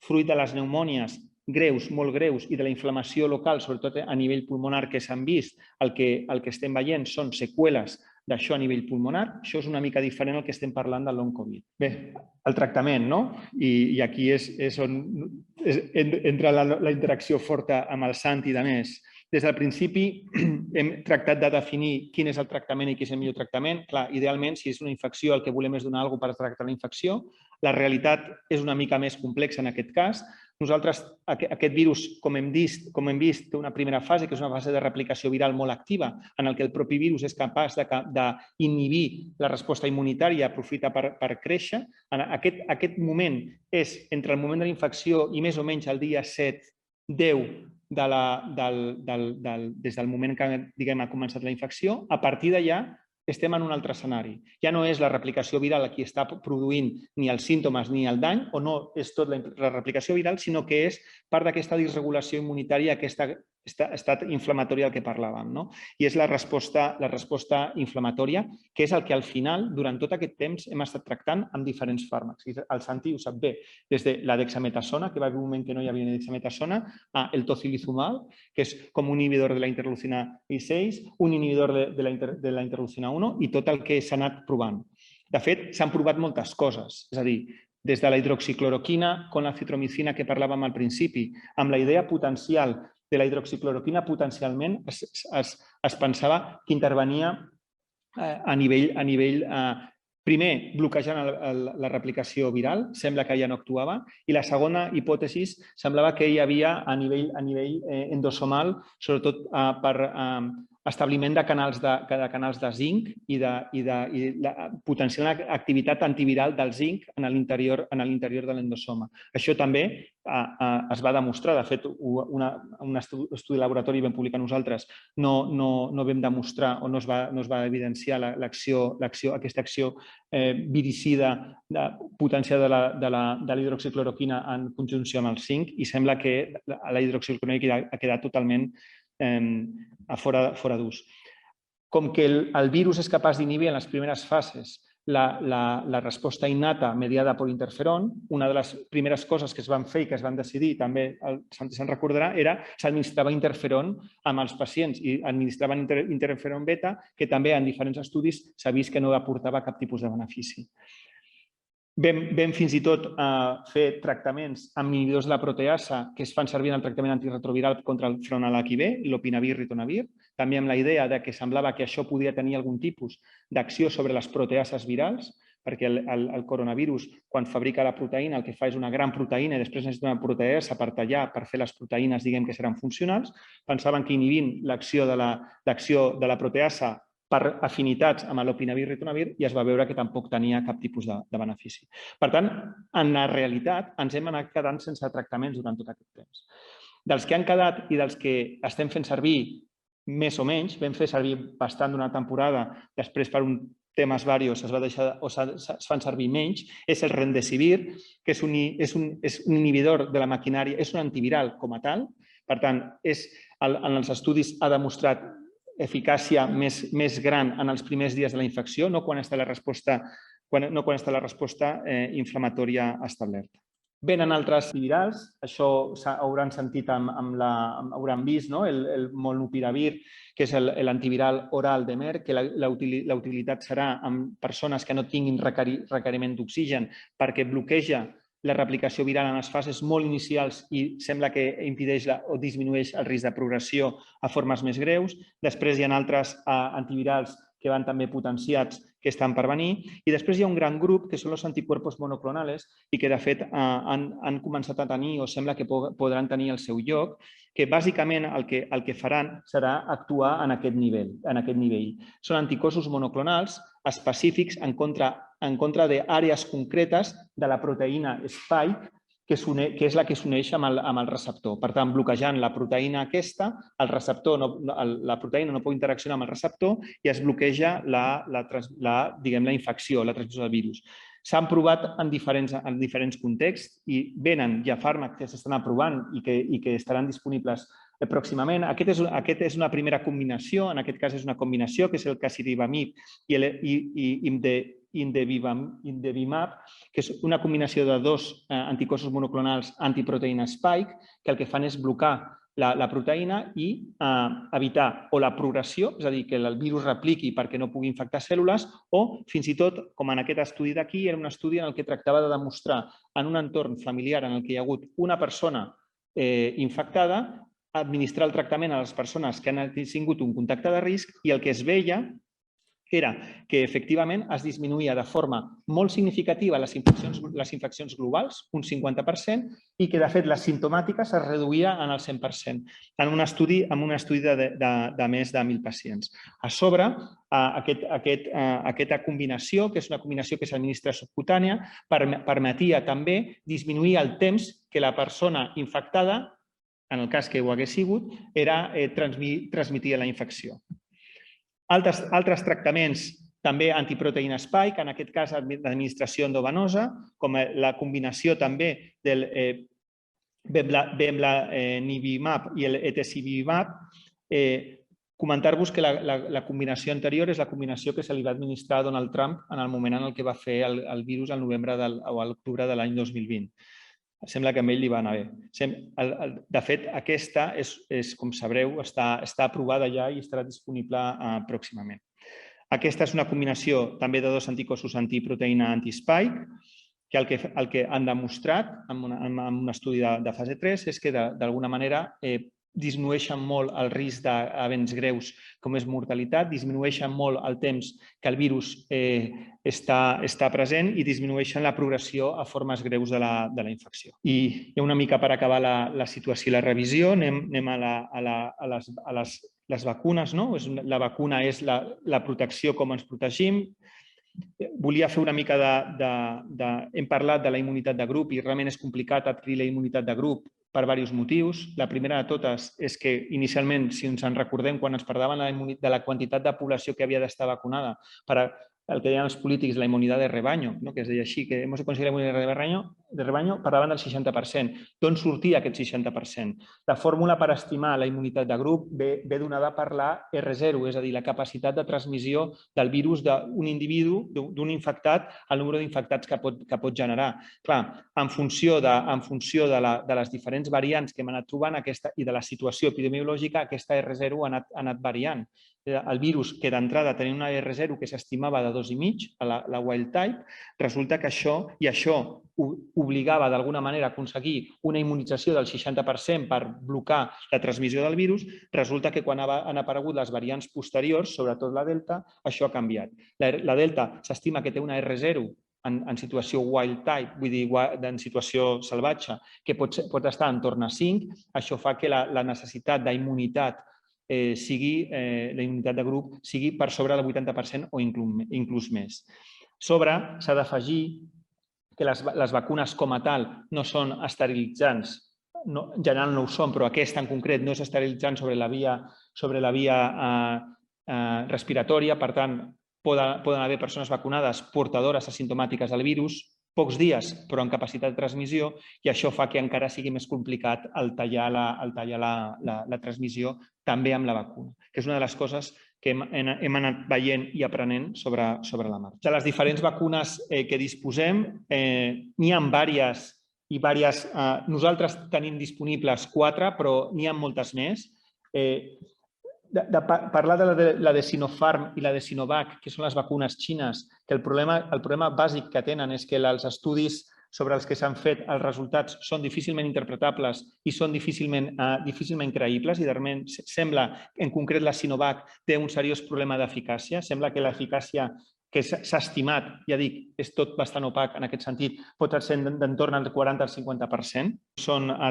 fruit de les pneumònies greus, molt greus, i de la inflamació local, sobretot a nivell pulmonar que s'han vist, el que estem veient són seqüeles d'això a nivell pulmonar. Això és una mica diferent al que estem parlant de long Covid. Bé, el tractament, no? I aquí és on entra la interacció forta amb el Santi i de més. Des del principi hem tractat de definir quin és el tractament i quin és el millor tractament. Clar, idealment, si és una infecció, el que volem és donar alguna cosa per tractar la infecció. La realitat és una mica més complexa en aquest cas. Nosaltres, aquest virus, com hem vist, té una primera fase, que és una fase de replicació viral molt activa, en què el propi virus és capaç d'inhibir la resposta immunitària i aprofita per créixer. Aquest moment és entre el moment de la infecció i més o menys el dia 7-10 des del moment que ha començat la infecció. A partir d'allà estem en un altre escenari. Ja no és la replicació viral la que està produint ni els símptomes ni el dany, o no és tot la replicació viral, sinó que és part d'aquesta disregulació immunitària, aquesta estat inflamatori del que parlàvem. I és la resposta inflamatòria, que és el que al final, durant tot aquest temps, hem estat tractant amb diferents fàrmacs. El Santi ho sap bé, des de la dexametasona, que va haver un moment que no hi havia dexametasona, a el tocilizumab, que és com un inhibidor de la interleucina 6, un inhibidor de la interleucina 1 i tot el que s'ha anat provant. De fet, s'han provat moltes coses, és a dir, des de la hidroxicloroquina con la citromicina que parlàvem al principi, amb la idea potencial de la hidroxicloroquina, potencialment es pensava que intervenia a nivell primer, bloquejant la replicació viral, sembla que ja no actuava, i la segona hipòtesi semblava que hi havia a nivell endosomal, sobretot per establiment de canals de zinc i potenciar l'activitat antiviral del zinc en l'interior de l'endosoma. Això també es va demostrar. De fet, un estudi de laboratori vam publicar nosaltres no vam demostrar o no es va evidenciar aquesta acció viricida potenciada de la hidroxicloroquina en conjunció amb el zinc i sembla que la hidroxicloroquina ha quedat totalment fora d'ús. Com que el virus és capaç d'inhibir en les primeres fases la resposta innata mediada per interferon, una de les primeres coses que es van fer i que es van decidir, també el Santi se'n recordarà, era s'administrava interferon amb els pacients i administraven interferon beta, que també en diferents estudis s'ha vist que no aportava cap tipus de benefici. Vam fins i tot fer tractaments amb inhibidors de la proteasa que es fan servir en el tractament antirretroviral contra el front a l'HIV, l'opinavir, ritonavir, també amb la idea que semblava que això podia tenir algun tipus d'acció sobre les proteases virals, perquè el coronavirus, quan fabrica la proteïna, el que fa és una gran proteïna i després necessita una proteasa per tallar, per fer les proteïnes, diguem que seran funcionals. Pensaven que inhibint l'acció de la proteasa per afinitats amb l'opinavir i ritonavir i es va veure que tampoc tenia cap tipus de benefici. Per tant, en la realitat ens hem anat quedant sense tractaments durant tot aquest temps. Dels que han quedat i dels que estem fent servir més o menys, vam fer servir bastant d'una temporada, després per un temes varios es va deixar o es fan servir menys, és el remdesivir, que és un inhibidor de la maquinària, és un antiviral com a tal, per tant, en els estudis ha demostrat eficàcia més gran en els primers dies de la infecció, no quan està la resposta inflamatòria establerta. Venen altres antivirals, això hauran sentit, hauran vist, el molnupiravir, que és l'antiviral oral de Merck, que la utilitat serà en persones que no tinguin requeriment d'oxigen perquè bloqueja la replicació viral en les fases molt inicials i sembla que impedeix o disminueix el risc de progressió a formes més greus. Després hi ha altres antivirals que van també potenciats que estan per venir. I després hi ha un gran grup que són els anticuerpos monoclonales i que, de fet, han començat a tenir o sembla que podran tenir el seu lloc, que bàsicament el que faran serà actuar en aquest nivell. Són anticossos monoclonals específics en contra d'àrees concretes de la proteïna spike, que és la que s'uneix amb el receptor. Per tant, bloquejant la proteïna aquesta, la proteïna no pot interaccionar amb el receptor i es bloqueja la infecció, la transmissió del virus. S'han provat en diferents contexts i venen ja fàrmacs que s'estan aprovant i que estaran disponibles pròximament. Aquesta és una primera combinació, en aquest cas és una combinació, que és el casirivimab i indevimab, que és una combinació de dos anticossos monoclonals antiproteïna spike, que el que fan és blocar la proteïna i evitar o la progressió, és a dir, que el virus repliqui perquè no pugui infectar cèl·lules, o fins i tot, com en aquest estudi d'aquí, era un estudi en el que tractava de demostrar en un entorn familiar en el que hi ha hagut una persona infectada, administrar el tractament a les persones que han tingut un contacte de risc i el que es veia era que efectivament es disminuïa de forma molt significativa les infeccions globals, un 50%, i que de fet la simptomàtica es reduïa en el 100%, en un estudi de més de 1.000 pacients. A sobre, aquesta combinació, que és una combinació que s'administra subcutània, permetia també disminuir el temps que la persona infectada, en el cas que ho hagués sigut, transmetia la infecció. Altres tractaments, també antiproteïna spike, en aquest cas d'administració endovenosa, com la combinació també del bemlanivimab i l'etesivimab. Comentar-vos que la combinació anterior és la combinació que se li va administrar a Donald Trump en el moment en el que va fer el virus al novembre o a l'octubre de l'any 2020. Sembla que a ell li va anar bé. De fet, aquesta, com sabreu, està aprovada ja i estarà disponible pròximament. Aquesta és una combinació també de dos anticossos antiproteïna anti-spike, que el que han demostrat en un estudi de fase 3 és que d'alguna manera disminueixen molt el risc d'events greus com és mortalitat, disminueixen molt el temps que el virus està present i disminueixen la progressió a formes greus de la infecció. I una mica per acabar la situació i la revisió, anem a les vacunes. La vacuna és la protecció, com ens protegim. Volia fer una mica hem parlat de la immunitat de grup i realment és complicat adquirir la immunitat de grup per diversos motius. La primera de totes és que inicialment, si ens en recordem, quan ens parlaven de la quantitat de població que havia d'estar vacunada per el que deien els polítics, la immunitat de rebaño, que es deia així, que hemos aconseguido la immunitat de rebaño, parlaven del 60%. D'on sortia aquest 60%? La fórmula per estimar la immunitat de grup ve donada per la R0, és a dir, la capacitat de transmissió del virus d'un individu, d'un infectat, al número d'infectats que pot generar. Clar, en funció de les diferents variants que hem anat trobant i de la situació epidemiològica, aquesta R0 ha anat variant. El virus, que d'entrada tenia una R0 que s'estimava de 2,5, la wild type, resulta que això obligava d'alguna manera a aconseguir una immunització del 60% per blocar la transmissió del virus. Resulta que quan han aparegut les variants posteriors, sobretot la Delta, això ha canviat. La Delta s'estima que té una R0 en situació wild type, vull dir, en situació salvatge, que pot estar en torn a 5. Això fa que la necessitat d'immunitat la immunitat de grup sigui per sobre del 80% o inclús més. Sobre, s'ha d'afegir que les vacunes com a tal no són esterilitzants, en general no ho són, però aquesta en concret no és esterilitzant sobre la via respiratòria. Per tant, poden haver persones vacunades portadores asimptomàtiques del virus, pocs dies, però amb capacitat de transmissió, i això fa que encara sigui més complicat el tallar la transmissió també amb la vacuna, que és una de les coses que hem anat veient i aprenent sobre la marxa. De les diferents vacunes que disposem, n'hi ha diverses. Nosaltres tenim disponibles 4, però n'hi ha moltes més. Parlar de la de Sinopharm i la de Sinovac, que són les vacunes xines, que el problema bàsic que tenen és que els estudis sobre els que s'han fet els resultats són difícilment interpretables i són difícilment creïbles, i realment sembla, en concret la Sinovac, té un seriós problema d'eficàcia. Sembla que l'eficàcia que s'ha estimat, ja dic, és tot bastant opac en aquest sentit, pot ser d'entorn al 40 al 50%.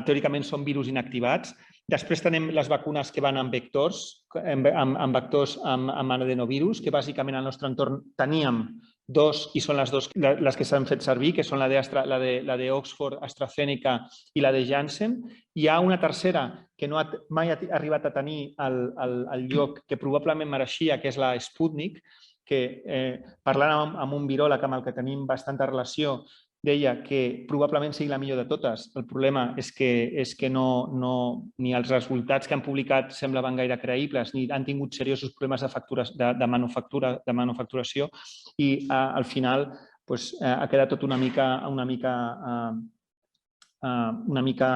Teòricament són virus inactivats. Després tenim les vacunes que van amb vectors, amb adenovirus, que bàsicament al nostre entorn teníem dos, i són les dues les que s'han fet servir, que són la d'Oxford, AstraZeneca i la de Janssen. Hi ha una tercera que mai ha arribat a tenir el lloc que probablement mereixia, que és la Sputnik, que parlant amb un viròleg amb el que tenim bastanta relació, deia que probablement sigui la millor de totes. El problema és que ni els resultats que han publicat semblaven gaire creïbles, ni han tingut seriosos problemes de manufacturació, i al final ha quedat tot una mica una mica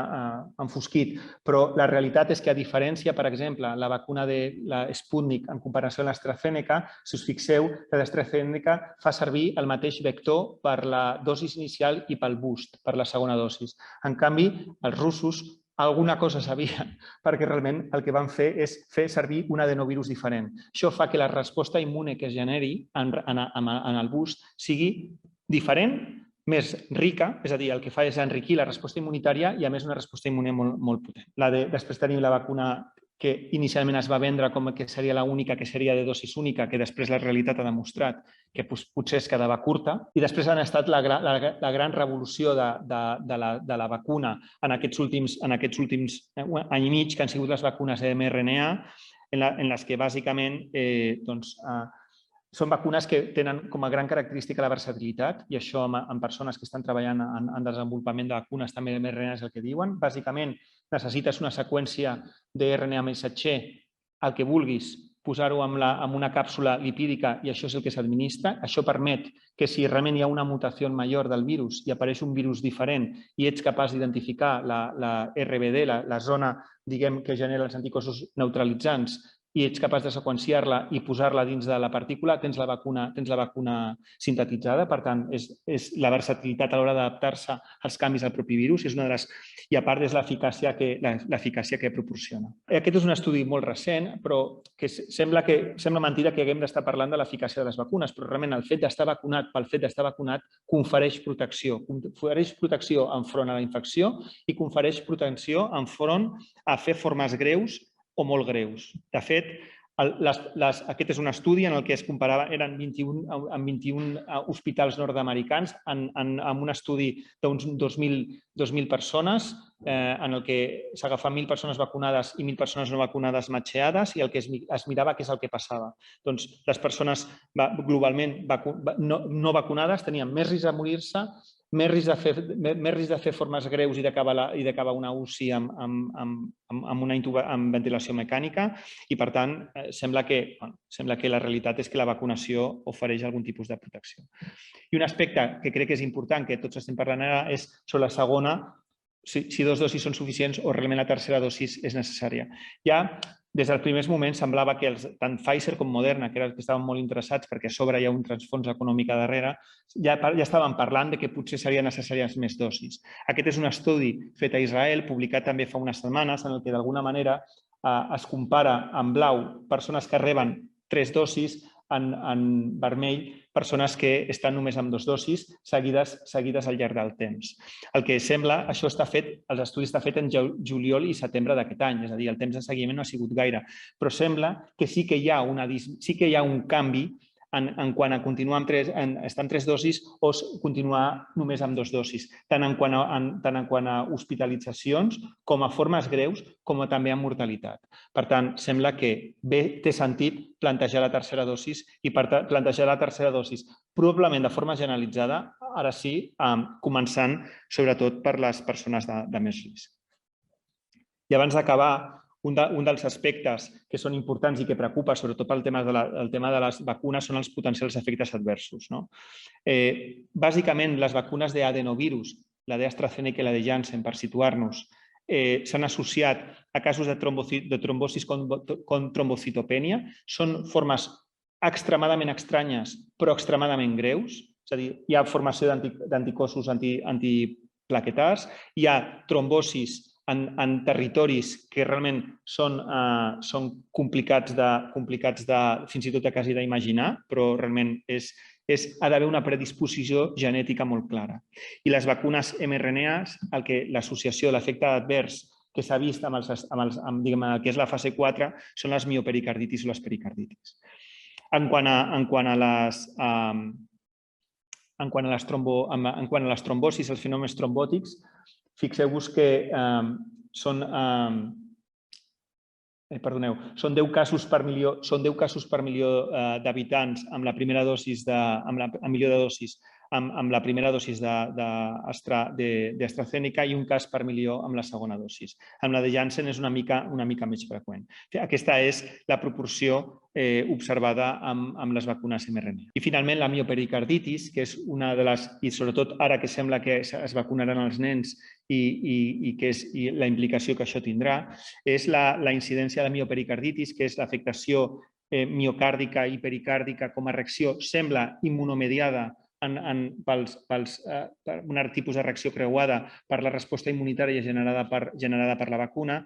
enfosquit, però la realitat és que, a diferència, per exemple, la vacuna de la Sputnik en comparació amb l'AstraZeneca, si us fixeu, l'AstraZeneca fa servir el mateix vector per la dosi inicial i pel boost, per la segona dosi. En canvi, els russos alguna cosa sabien, perquè realment el que van fer és fer servir un adenovirus diferent. Això fa que la resposta immune que es generi en el boost sigui diferent, més rica, és a dir, el que fa és enriquir la resposta immunitària i, a més, una resposta immune molt potent. Després tenim la vacuna que inicialment es va vendre com que seria l'única, que seria de dosis única, que després la realitat ha demostrat que potser es quedava curta. I després ha estat la gran revolució de la vacuna en aquests últims any i mig, que han sigut les vacunes mRNA, en les que bàsicament són vacunes que tenen com a gran característica la versatilitat, i això en persones que estan treballant en desenvolupament de vacunes també de mRNA és el que diuen. Bàsicament, necessites una seqüència d'RNA missatger, el que vulguis, posar-ho en una càpsula lipídica i això és el que s'administra. Això permet que si realment hi ha una mutació major del virus i apareix un virus diferent i ets capaç d'identificar la RBD, la zona que genera els anticossos neutralitzants, i ets capaç de seqüenciar-la i posar-la dins de la partícula, tens la vacuna sintetitzada. Per tant, és la versatilitat a l'hora d'adaptar-se als canvis del propi virus i, a part, és l'eficàcia que proporciona. Aquest és un estudi molt recent, però que sembla mentida que haguem d'estar parlant de l'eficàcia de les vacunes, però realment el fet d'estar vacunat pel fet d'estar vacunat confereix protecció enfront a la infecció i confereix protecció enfront a fer formes greus o molt greus. De fet, aquest és un estudi en el que es comparava, eren 21 hospitals nord-americans amb un estudi d'uns 2.000 persones en el que s'agafaven 1.000 persones vacunades i 1.000 persones no vacunades matxeades, i el que es mirava què és el que passava. Doncs les persones globalment no vacunades tenien més risc de morir-se, més risc de fer formes greus i d'acabar una UCI amb ventilació mecànica, i, per tant, sembla que la realitat és que la vacunació ofereix algun tipus de protecció. I un aspecte que crec que és important, que tots estem parlant ara, és sobre la segona, si 2 dosis són suficients o realment la tercera dosis és necessària. Ja des dels primers moments semblava que tant Pfizer com Moderna, que estaven molt interessats perquè a sobre hi ha un transfons econòmic a darrere, ja estaven parlant que potser serien necessàries més dosis. Aquest és un estudi fet a Israel, publicat també fa unes setmanes, en el que d'alguna manera es compara en blau persones que reben 3 dosis, en vermell persones que estan només amb 2 dosis seguides al llarg del temps. El que sembla, els estudis estan fets en juliol i setembre d'aquest any, és a dir, el temps de seguiment no ha sigut gaire, però sembla que sí que hi ha un canvi en quant a continuar estar amb 3 dosis o continuar només amb 2 dosis, tant en quant a hospitalitzacions com a formes greus, com també a mortalitat. Per tant, sembla que té sentit plantejar la tercera dosis, i per plantejar la tercera dosis probablement de forma generalitzada, ara sí, començant sobretot per les persones de més risc. I abans d'acabar, un dels aspectes que són importants i que preocupa, sobretot pel tema de les vacunes, són els potencials efectes adversos. Bàsicament, les vacunes d'adenovirus, la d'AstraZeneca i la de Janssen, per situar-nos, s'han associat a casos de trombosis con trombocitopènia. Són formes extremadament estranyes, però extremadament greus. És a dir, hi ha formació d'anticossos antiplaquetars, hi ha trombosis en territoris que realment són complicats fins i tot quasi d'imaginar, però realment ha d'haver una predisposició genètica molt clara. I les vacunes mRNA, l'associació de l'efecte advers que s'ha vist amb el que és la fase 4 són les miopericarditis o les pericarditis. En quant a les trombosis, els fenòmens trombòtics, fixeu-vos que són 10 casos per milió d'habitants amb la primera dosis, amb el milió de dosis amb la primera dosis d'AstraZeneca i un cas per milió amb la segona dosis. Amb la de Janssen és una mica més freqüent. Aquesta és la proporció observada amb les vacunes mRNA. I finalment la miopericarditis, que és una de les, i sobretot ara que sembla que es vacunaran els nens i la implicació que això tindrà, és la incidència de miopericarditis, que és l'afectació miocàrdica i pericàrdica com a reacció, sembla immunomediada per un tipus de reacció creuada per la resposta immunitària generada per la vacuna.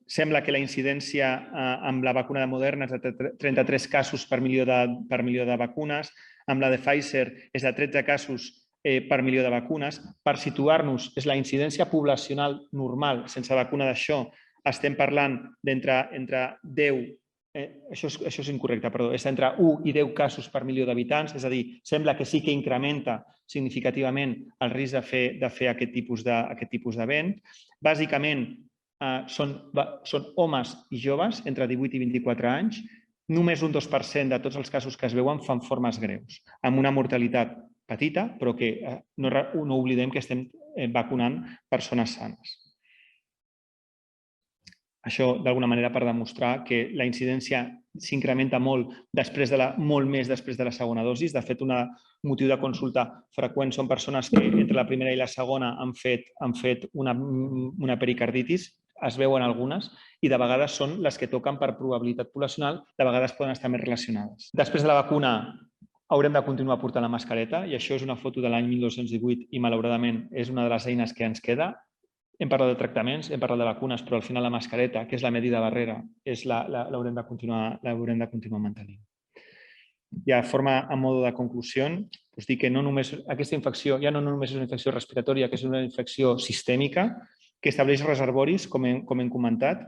Sembla que la incidència amb la vacuna de Moderna és de 33 casos per milió de vacunes, amb la de Pfizer és de 13 casos per milió de vacunes. Per situar-nos, és la incidència poblacional normal sense vacuna d'això. Estem parlant d'entre 10, això és incorrecte, perdó, és entre 1 i 10 casos per milió d'habitants, és a dir, sembla que sí que incrementa significativament el risc de fer aquest tipus d'event. Bàsicament, són homes i joves entre 18 i 24 anys. Només un 2% de tots els casos que es veuen fan formes greus, amb una mortalitat petita, però que no oblidem que estem vacunant persones sanes. Això, d'alguna manera, per demostrar que la incidència s'incrementa molt més després de la segona dosis. De fet, un motiu de consulta freqüent són persones que entre la primera i la segona han fet una pericarditis, es veuen algunes, i de vegades són les que toquen per probabilitat poblacional, de vegades poden estar més relacionades. Després de la vacuna haurem de continuar portant la mascareta, i això és una foto de l'any 1218 i, malauradament, és una de les eines que ens queda. Hem parlat de tractaments, hem parlat de vacunes, però al final la mascareta, que és la medida barrera, l'haurem de continuar mantenint. I a mode de conclusió, us dic que aquesta infecció ja no només és una infecció respiratòria, que és una infecció sistèmica, que estableix reservoris, com hem comentat,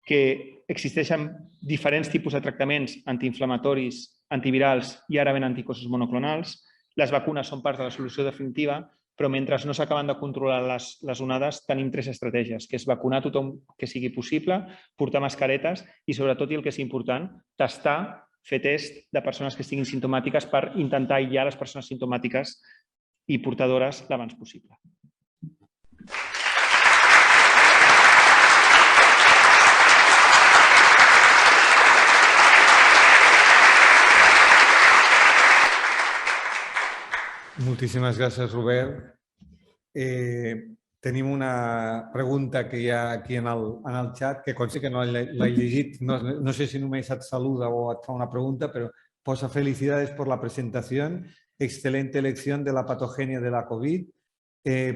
que existeixen diferents tipus de tractaments antiinflamatoris, antivirals i ara ben anticossos monoclonals. Les vacunes són part de la solució definitiva, però mentre no s'acaben de controlar les onades tenim 3 estratègies, que és vacunar tothom que sigui possible, portar mascaretes i, sobretot, i el que és important, testar, fer test de persones que estiguin simptomàtiques per intentar aïllar les persones simptomàtiques i portadores l'abans possible. Moltíssimes gràcies, Robert. Tenim una pregunta que hi ha aquí en el xat, que consta que no l'he llegit. No sé si només et saluda o et fa una pregunta, però posa felicidades por la presentación, excelente elección de la patogenia de la COVID.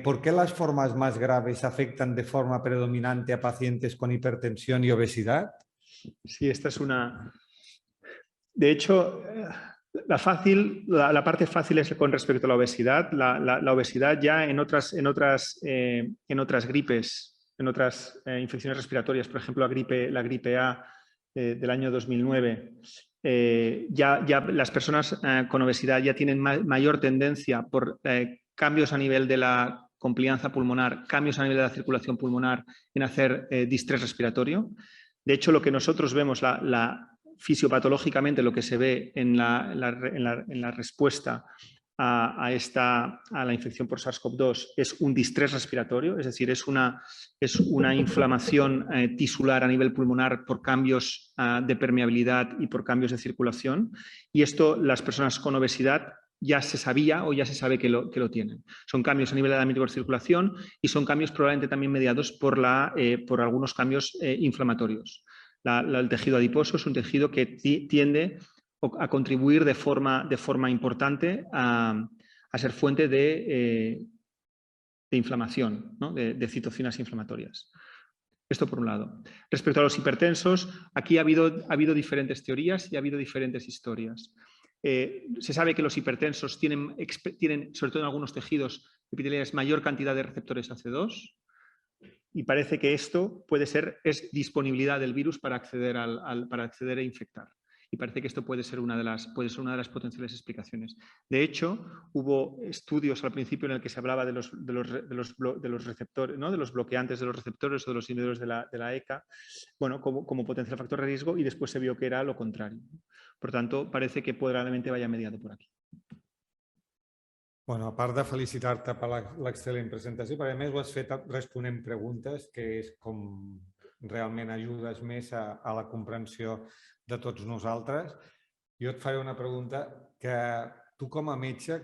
¿Por qué las formas más graves afectan de forma predominante a pacientes con hipertensión y obesidad? Sí, esta es una... De hecho... La parte fácil es con respecto a la obesidad. La obesidad ya en otras gripes, en otras infecciones respiratorias, por ejemplo, la gripe A del año 2009, ya las personas con obesidad ya tienen mayor tendencia por cambios a nivel de la complianza pulmonar, cambios a nivel de la circulación pulmonar en hacer distrés respiratorio. De hecho, lo que nosotros vemos, fisiopatológicamente lo que se ve en la respuesta a la infección por SARS-CoV-2 es un distrés respiratorio, es decir, es una inflamación tisular a nivel pulmonar por cambios de permeabilidad y por cambios de circulación. Y esto las personas con obesidad ya se sabía o ya se sabe que lo tienen. Son cambios a nivel de la microcirculación y son cambios probablemente también mediados por algunos cambios inflamatorios. El tejido adiposo es un tejido que tiende a contribuir de forma importante a ser fuente de inflamación, ¿no? de citocinas inflamatorias. Esto por un lado. Respecto a los hipertensos, aquí ha habido diferentes teorías y ha habido diferentes historias. Se sabe que los hipertensos tienen, sobre todo en algunos tejidos epiteliales, mayor cantidad de receptores AC2. Y parece que esto es disponibilidad del virus para acceder a infectar. Y parece que esto puede ser una de las potenciales explicaciones. De hecho, hubo estudios al principio en el que se hablaba de los receptores, ¿no? De los bloqueantes de los receptores o de los inhibidores de la ECA, bueno, como potencial factor de riesgo, y después se vio que era lo contrario. Por tanto, parece que probablemente vaya mediado por aquí. Bueno, a part de felicitar-te per l'excel·lent presentació, perquè a més ho has fet responent preguntes, que és com realment ajudes més a la comprensió de tots nosaltres. Jo et faré una pregunta que tu com a metge,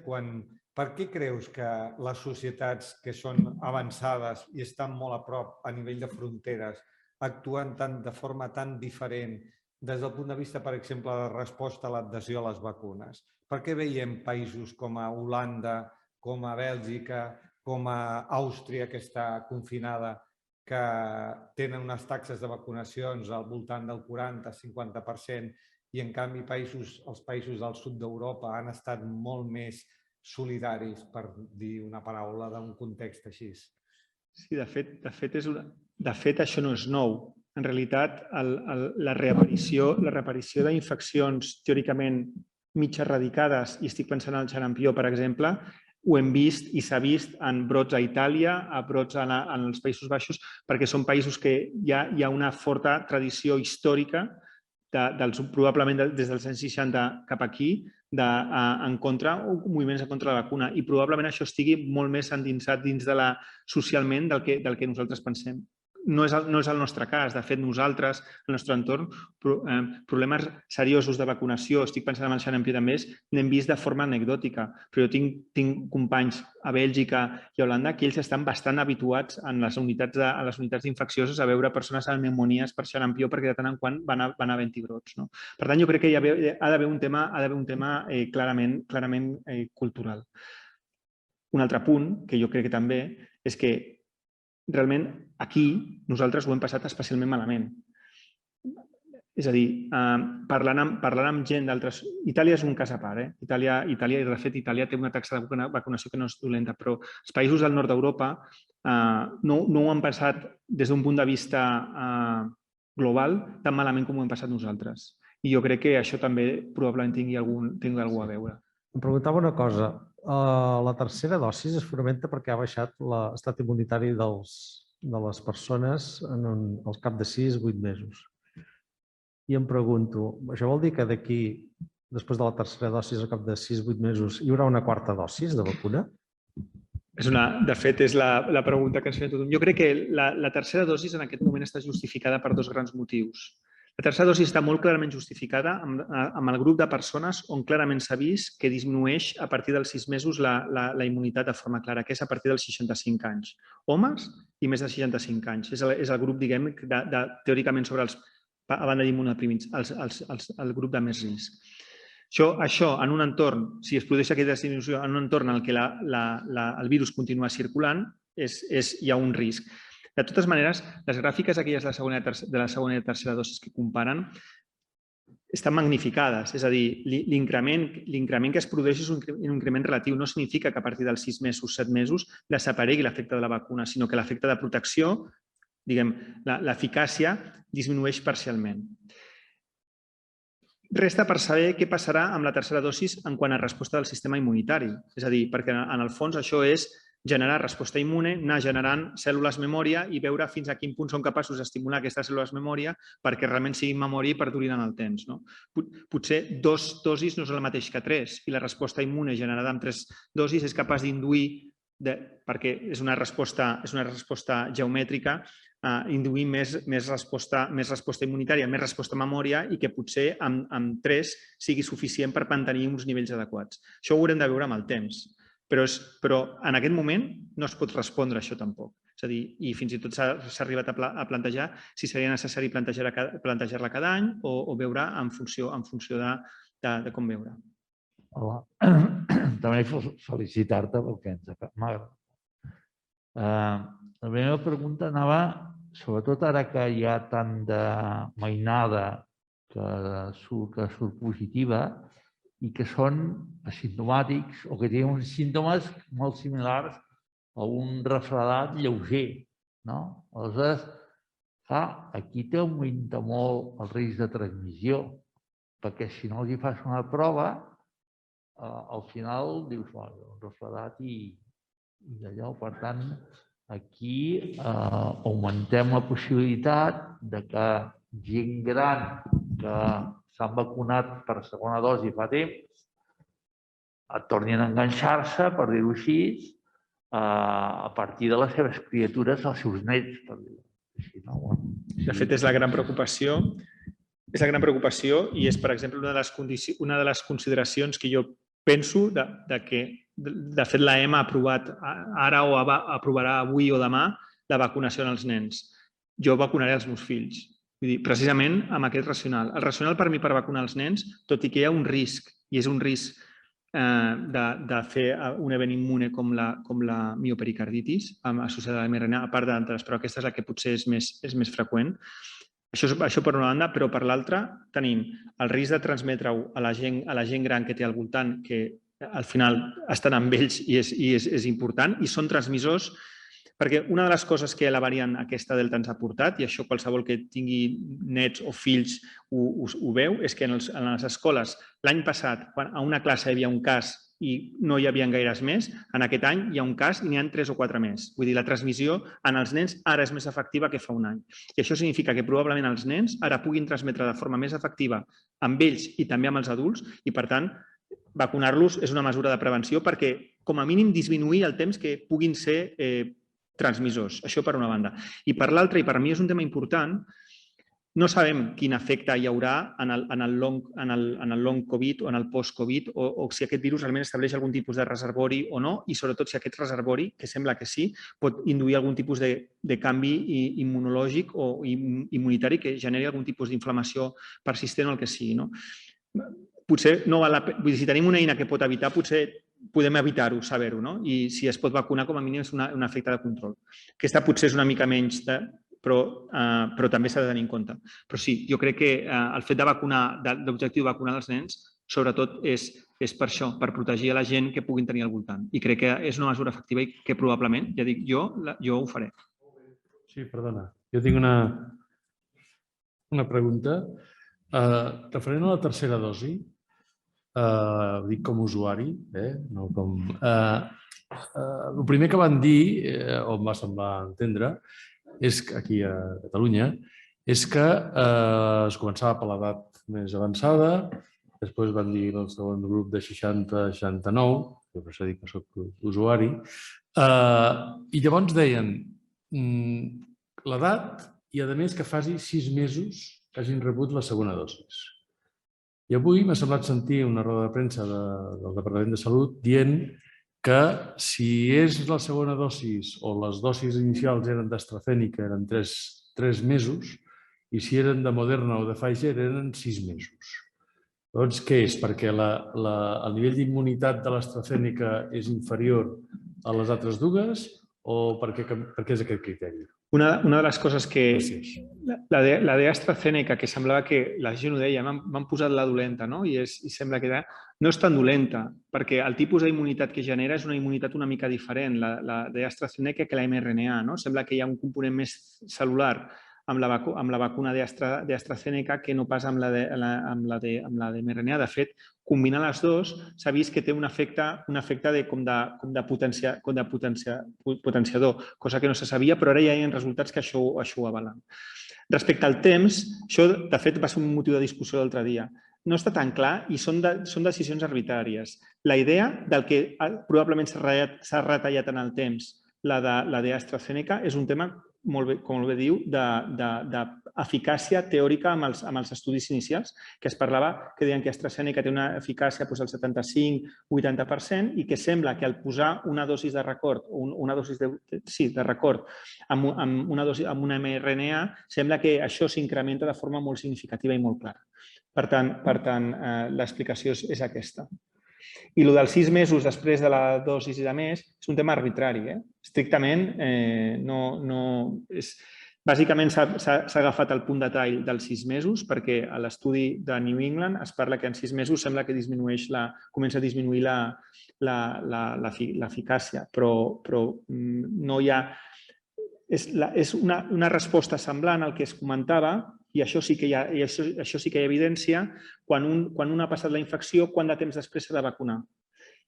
per què creus que les societats que són avançades i estan molt a prop a nivell de fronteres actuen de forma tan diferent des del punt de vista, per exemple, de resposta a l'adhesió a les vacunes? Per què veiem països com a Holanda, com a Bèlgica, com a Àustria, que està confinada, que tenen unes taxes de vacunacions al voltant del 40-50%, i en canvi els països del sud d'Europa han estat molt més solidaris, per dir una paraula, d'un context així? Sí, de fet, això no és nou. En realitat, la reaparició d'infeccions teòricament mig erradicades, i estic pensant en el xarampió, per exemple, ho hem vist i s'ha vist en brots a Itàlia, a brots en els Països Baixos, perquè són països que hi ha una forta tradició històrica, probablement des dels anys 60 cap aquí, moviments en contra de la vacuna, i probablement això estigui molt més endinsat dins de socialment del que nosaltres pensem. No és el nostre cas. De fet, nosaltres, el nostre entorn, problemes seriosos de vacunació, estic pensant en el xarampió també, n'hem vist de forma anecdòtica, però jo tinc companys a Bèlgica i a Holanda que ells estan bastant habituats a les unitats infeccioses a veure persones amb pneumonies per xarampió, perquè de tant en quant van havent-hi brots. Per tant, jo crec que ha d'haver un tema clarament cultural. Un altre punt, que jo crec que també, és que realment aquí nosaltres ho hem passat especialment malament. És a dir, parlant amb gent d'altres... Itàlia és un cas a part. Itàlia, i de fet, Itàlia té una taxa de vacunació que no és dolenta, però els països del nord d'Europa no ho han passat des d'un punt de vista global tan malament com ho hem passat nosaltres. I jo crec que això també probablement tingui alguna a veure. Em preguntava una cosa. La tercera dosi es fonamenta perquè ha baixat l'estat immunitari de les persones al cap de 6-8 mesos. I em pregunto, això vol dir que d'aquí, després de la tercera dosi, al cap de 6-8 mesos, hi haurà una quarta dosi de vacuna? De fet, és la pregunta que ens feia tothom. Jo crec que la tercera dosi en aquest moment està justificada per dos grans motius. La tercera dosi està molt clarament justificada amb el grup de persones on clarament s'ha vist que disminueix a partir dels 6 mesos la immunitat de forma clara, que és a partir dels 65 anys. Homes i més de 65 anys. És el grup, diguem, teòricament sobre els, a banda d'immunoprimits, el grup de més risc. Això, en un entorn, si es produeix aquesta disminució en un entorn en què el virus continua circulant, hi ha un risc. De totes maneres, les gràfiques aquelles de la segona i tercera dosis que comparen estan magnificades. És a dir, l'increment que es produeix és un increment relatiu. No significa que a partir dels 6 mesos, 7 mesos, desaparegui l'efecte de la vacuna, sinó que l'efecte de protecció, diguem, l'eficàcia disminueix parcialment. Resta per saber què passarà amb la tercera dosis en quant a resposta del sistema immunitari. És a dir, perquè en el fons això és generar resposta immune, anar generant cèl·lules memòria i veure fins a quin punt són capaços d'estimular aquestes cèl·lules memòria perquè realment siguin memòria i perdurin en el temps. Potser 2 dosis no és el mateix que 3 i la resposta immune generada amb 3 dosis és capaç d'induir, perquè és una resposta geomètrica, induir més resposta immunitària, més resposta memòria i que potser amb 3 sigui suficient per mantenir uns nivells adequats. Això ho haurem de veure amb el temps. Però en aquest moment no es pot respondre a això tampoc. És a dir, i fins i tot s'ha arribat a plantejar si seria necessari plantejar-la cada any o veure en funció de com veure. Hola. També felicitar-te perquè m'agrada. La meva pregunta anava, sobretot ara que hi ha tant de mainada que surt positiva, i que són asimptomàtics o que tenen uns símptomes molt similars a un refredat lleuger. Aleshores, aquí t'augmenta molt el risc de transmissió, perquè si no els fas una prova, al final dius, un refredat i d'allò. Per tant, aquí augmentem la possibilitat que gent gran que s'han vacunat per segona dosi fa temps tornin a enganxar-se, per dir-ho així, a partir de les seves criatures, els seus nets, per dir-ho així. De fet, és la gran preocupació. És la gran preocupació i és, per exemple, una de les consideracions que jo penso que, de fet, l'EMA ha aprovat ara o aprovarà avui o demà la vacunació als nens. Jo vacunaré els meus fills. Vull dir, precisament amb aquest racional. El racional per mi per vacunar els nens, tot i que hi ha un risc, i és un risc de fer un event immune com la miopericarditis associada a l'mRNA, a part d'altres, però aquesta és la que potser és més freqüent. Això per una banda, però per l'altra tenim el risc de transmetre-ho a la gent gran que té al voltant, que al final estan amb ells i és important, i són transmissors, perquè una de les coses que la variant aquesta Delta ens ha portat, i això qualsevol que tingui nets o fills ho veu, és que en les escoles l'any passat, quan a una classe hi havia un cas i no hi havia gaires més, en aquest any hi ha un cas i n'hi ha 3 o 4 més. Vull dir, la transmissió en els nens ara és més efectiva que fa un any. I això significa que probablement els nens ara puguin transmetre de forma més efectiva amb ells i també amb els adults i, per tant, vacunar-los és una mesura de prevenció perquè, com a mínim, disminuir el temps que puguin ser transmissors. Això per una banda. I per l'altra, i per mi és un tema important, no sabem quin efecte hi haurà en el long Covid o en el post-Covid o si aquest virus realment estableix algun tipus de reservori o no i sobretot si aquest reservori, que sembla que sí, pot induir algun tipus de canvi immunològic o immunitari que generi algun tipus d'inflamació persistent o el que sigui. Potser no val la pena, vull dir, si tenim una eina que pot evitar, potser podem evitar-ho, saber-ho, no? I si es pot vacunar, com a mínim és un efecte de control. Aquesta potser és una mica menys però també s'ha de tenir en compte. Però sí, jo crec que el fet de vacunar, l'objectiu de vacunar els nens, sobretot és per això, per protegir a la gent que puguin tenir al voltant. I crec que és una mesura efectiva i que probablement, ja dic, jo ho faré. Sí, perdona. Jo tinc una pregunta. Referent a la tercera dosi, dic com a usuari, no com... El primer que van dir, o em va semblar entendre, és que aquí a Catalunya, és que es començava per l'edat més avançada, després van dir el segon grup de 60-69, jo per això dic que soc usuari, i llavors deien l'edat i, a més, que faci 6 mesos que hagin rebut la segona dosi. I avui m'ha semblat sentir una roda de premsa del Departament de Salut dient que si és la segona dosi o les dosis inicials eren d'AstraZeneca eren 3 mesos i si eren de Moderna o de Pfizer eren 6 mesos. Doncs què és? Perquè el nivell d'immunitat de l'AstraZeneca és inferior a les altres dues o per què és aquest criteri? Una de les coses que... La d'AstraZeneca, que semblava que la gent ho deia, m'han posat la dolenta, no? I sembla que no és tan dolenta, perquè el tipus d'immunitat que genera és una immunitat una mica diferent, la d'AstraZeneca, que la mRNA, no? Sembla que hi ha un component més cel·lular amb la vacuna d'AstraZeneca que no pas amb la de mRNA. De fet, combinar les dues s'ha vist que té un efecte com de potenciador, cosa que no se sabia, però ara ja hi ha resultats que això ho avalen. Respecte al temps, això de fet va ser un motiu de discussió l'altre dia. No està tan clar i són decisions arbitràries. La idea del que probablement s'ha retallat en el temps la d'AstraZeneca és un tema, com bé diu, d'eficàcia teòrica amb els estudis inicials, que es parlava que deien que AstraZeneca té una eficàcia al 75-80% i que sembla que al posar una dosi de record amb una mRNA, sembla que això s'incrementa de forma molt significativa i molt clara. Per tant, l'explicació és aquesta. I el dels 6 mesos després de la dosi de més és un tema arbitrari. Estrictament, bàsicament s'ha agafat el punt de tall dels 6 mesos perquè a l'estudi de New England es parla que en 6 mesos sembla que comença a disminuir l'eficàcia, però no hi ha... És una resposta semblant al que es comentava i això sí que hi ha evidència quan un ha passat la infecció, quant de temps després s'ha de vacunar.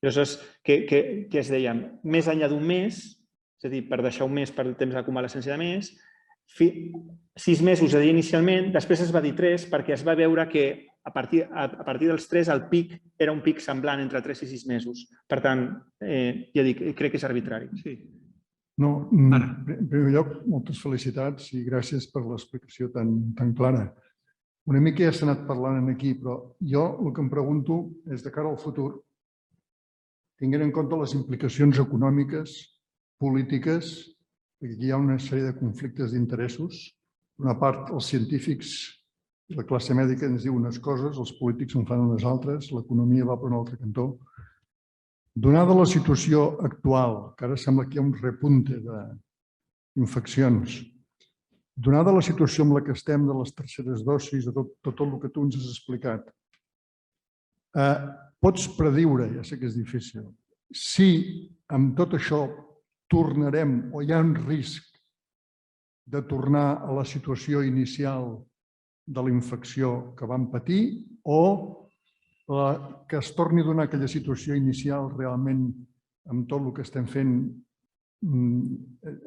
Aleshores, què es deia? Més enllà d'un mes, és a dir, per deixar un mes per el temps de convalescència de més, 6 mesos es deia inicialment, després es va dir 3 perquè es va veure que a partir dels 3 el pic era un pic semblant entre 3 i 6 mesos. Per tant, ja dic, crec que és arbitrari. Sí. No, en primer lloc, moltes felicitats i gràcies per l'explicació tan clara. Una mica ja s'ha anat parlant aquí, però jo el que em pregunto és de cara al futur, tinguent en compte les implicacions econòmiques, polítiques, perquè aquí hi ha una sèrie de conflictes d'interessos. D'una part, els científics i la classe mèdica ens diuen unes coses, els polítics en fan unes altres, l'economia va per un altre cantó. Donada la situació actual, que ara sembla que hi ha un repunte d'infeccions, donada la situació en la que estem de les terceres dosis, de tot el que tu ens has explicat, pots prediure, ja sé que és difícil, si amb tot això tornarem o hi ha un risc de tornar a la situació inicial de la infecció que vam patir o que es torni a donar aquella situació inicial realment amb tot el que estem fent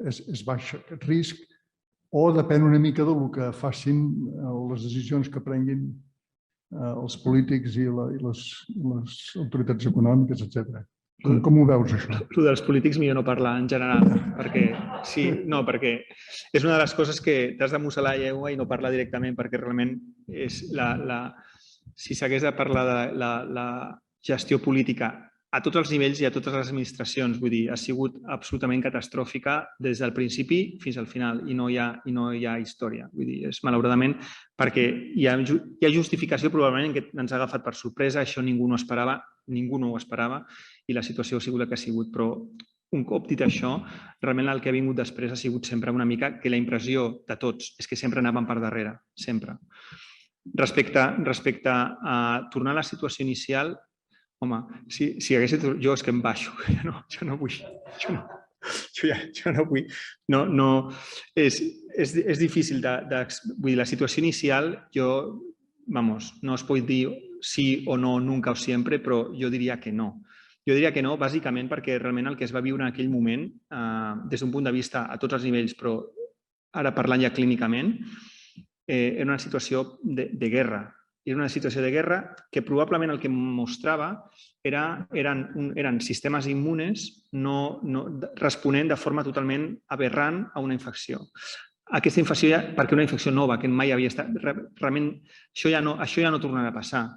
és baix aquest risc o depèn una mica del que facin les decisions que prenguin els polítics i les autoritats econòmiques, etc. Com ho veus, això? El dels polítics millor no parlar en general, perquè és una de les coses que t'has de mussar la llengua i no parlar directament, perquè realment si s'hagués de parlar de la gestió política a tots els nivells i a totes les administracions, vull dir, ha sigut absolutament catastròfica des del principi fins al final i no hi ha història. Vull dir, és malauradament perquè hi ha justificació probablement que ens ha agafat per sorpresa, això ningú no ho esperava i la situació ha sigut la que ha sigut, però un cop dit això, realment el que ha vingut després ha sigut sempre una mica que la impressió de tots és que sempre anàvem per darrere, sempre. Respecte a tornar a la situació inicial, home, si hagués estat jo és que em baixo, jo no vull, és difícil, vull dir, la situació inicial, no es pot dir sí o no, nunca o sempre, però jo diria que no. Jo diria que no, bàsicament perquè realment el que es va viure en aquell moment, des d'un punt de vista a tots els nivells, però ara parlant ja clínicament, era una situació de guerra. Era una situació de guerra que probablement el que mostrava eren sistemes immunes responent de forma totalment aberrant a una infecció. Aquesta infecció, perquè una infecció nova que mai havia estat, realment això ja no tornarà a passar.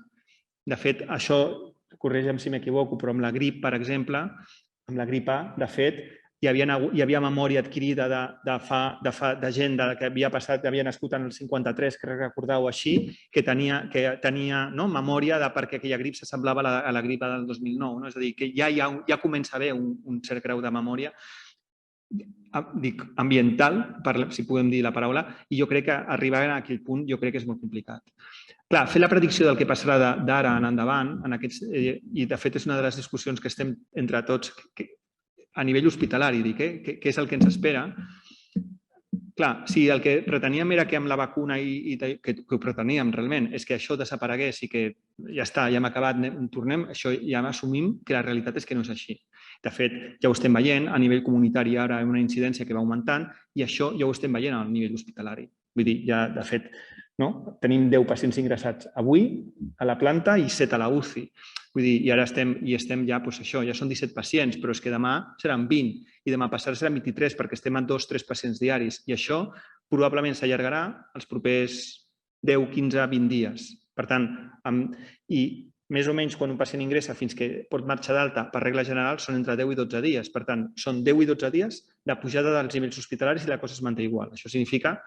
De fet, això, corregi'm si m'equivoco, però amb la grip, per exemple, amb la grip A, de fet, hi havia memòria adquirida de gent que havia passat, que havia nascut en el 53, que recordeu així, que tenia memòria de perquè aquella grip s'assemblava a la grip del 2009. És a dir, que ja comença a haver un cert grau de memòria, dic, ambiental, si podem dir la paraula, i jo crec que arribar a aquell punt jo crec que és molt complicat. Clar, fer la predicció del que passarà d'ara en endavant, i de fet és una de les discussions que estem entre tots, a nivell hospitalari, què és el que ens espera. Clar, si el que preteníem era que amb la vacuna, que ho preteníem realment, és que això desaparegués i que ja està, ja hem acabat, tornem, això ja assumim que la realitat és que no és així. De fet, ja ho estem veient, a nivell comunitari ara hi ha una incidència que va augmentant i això ja ho estem veient a nivell hospitalari. Vull dir, ja de fet, tenim 10 pacients ingressats avui a la planta i 7 a la UCI. Vull dir, i ara estem ja, això, ja són 17 pacients, però és que demà seran 20 i demà passat seran 23 perquè estem a 2-3 pacients diaris i això probablement s'allargarà els propers 10, 15, 20 dies. Per tant, i més o menys quan un pacient ingressa fins que pot marxar d'alta, per regla general, són entre 10 i 12 dies. Per tant, són 10 i 12 dies de pujada dels nivells hospitalaris i la cosa es manté igual. Això significa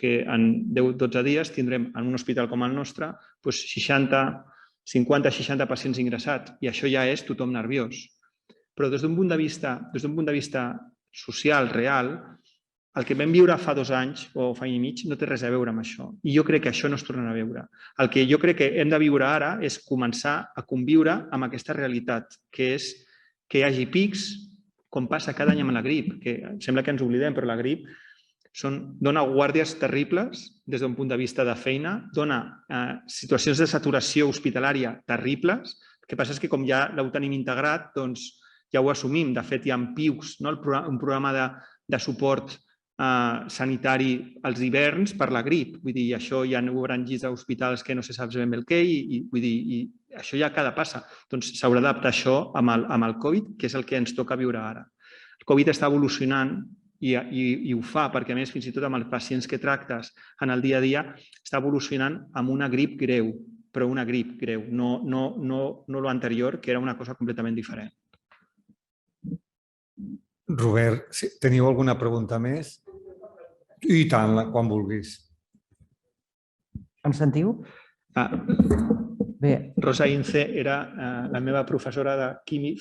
que en 10-12 dies tindrem en un hospital com el nostre 50-60 pacients ingressats i això ja és tothom nerviós. Però des d'un punt de vista social, real, el que vam viure fa 2 anys o fa any i mig no té res a veure amb això. I jo crec que això no es tornarà a veure. El que jo crec que hem de viure ara és començar a conviure amb aquesta realitat, que és que hi hagi pics, com passa cada any amb la grip, que sembla que ens oblidem, però la grip dona guàrdies terribles des d'un punt de vista de feina, dona situacions de saturació hospitalària terribles. El que passa és que com ja ho tenim integrat, doncs ja ho assumim. De fet, hi ha PIUs, un programa de suport sanitari als hiverns per la grip. Vull dir, això hi ha obren llits a hospitals que no se sap ben bé el què i vull dir, això ja cada passa. Doncs s'haurà d'adaptar això amb el Covid, que és el que ens toca viure ara. El Covid està evolucionant i ho fa, perquè a més fins i tot amb els pacients que tractes en el dia a dia està evolucionant amb una grip greu, però una grip greu, no l'anterior, que era una cosa completament diferent. Robert, teniu alguna pregunta més? I tant, quan vulguis. Em sentiu? Bé. Rosa Ince era la meva professora de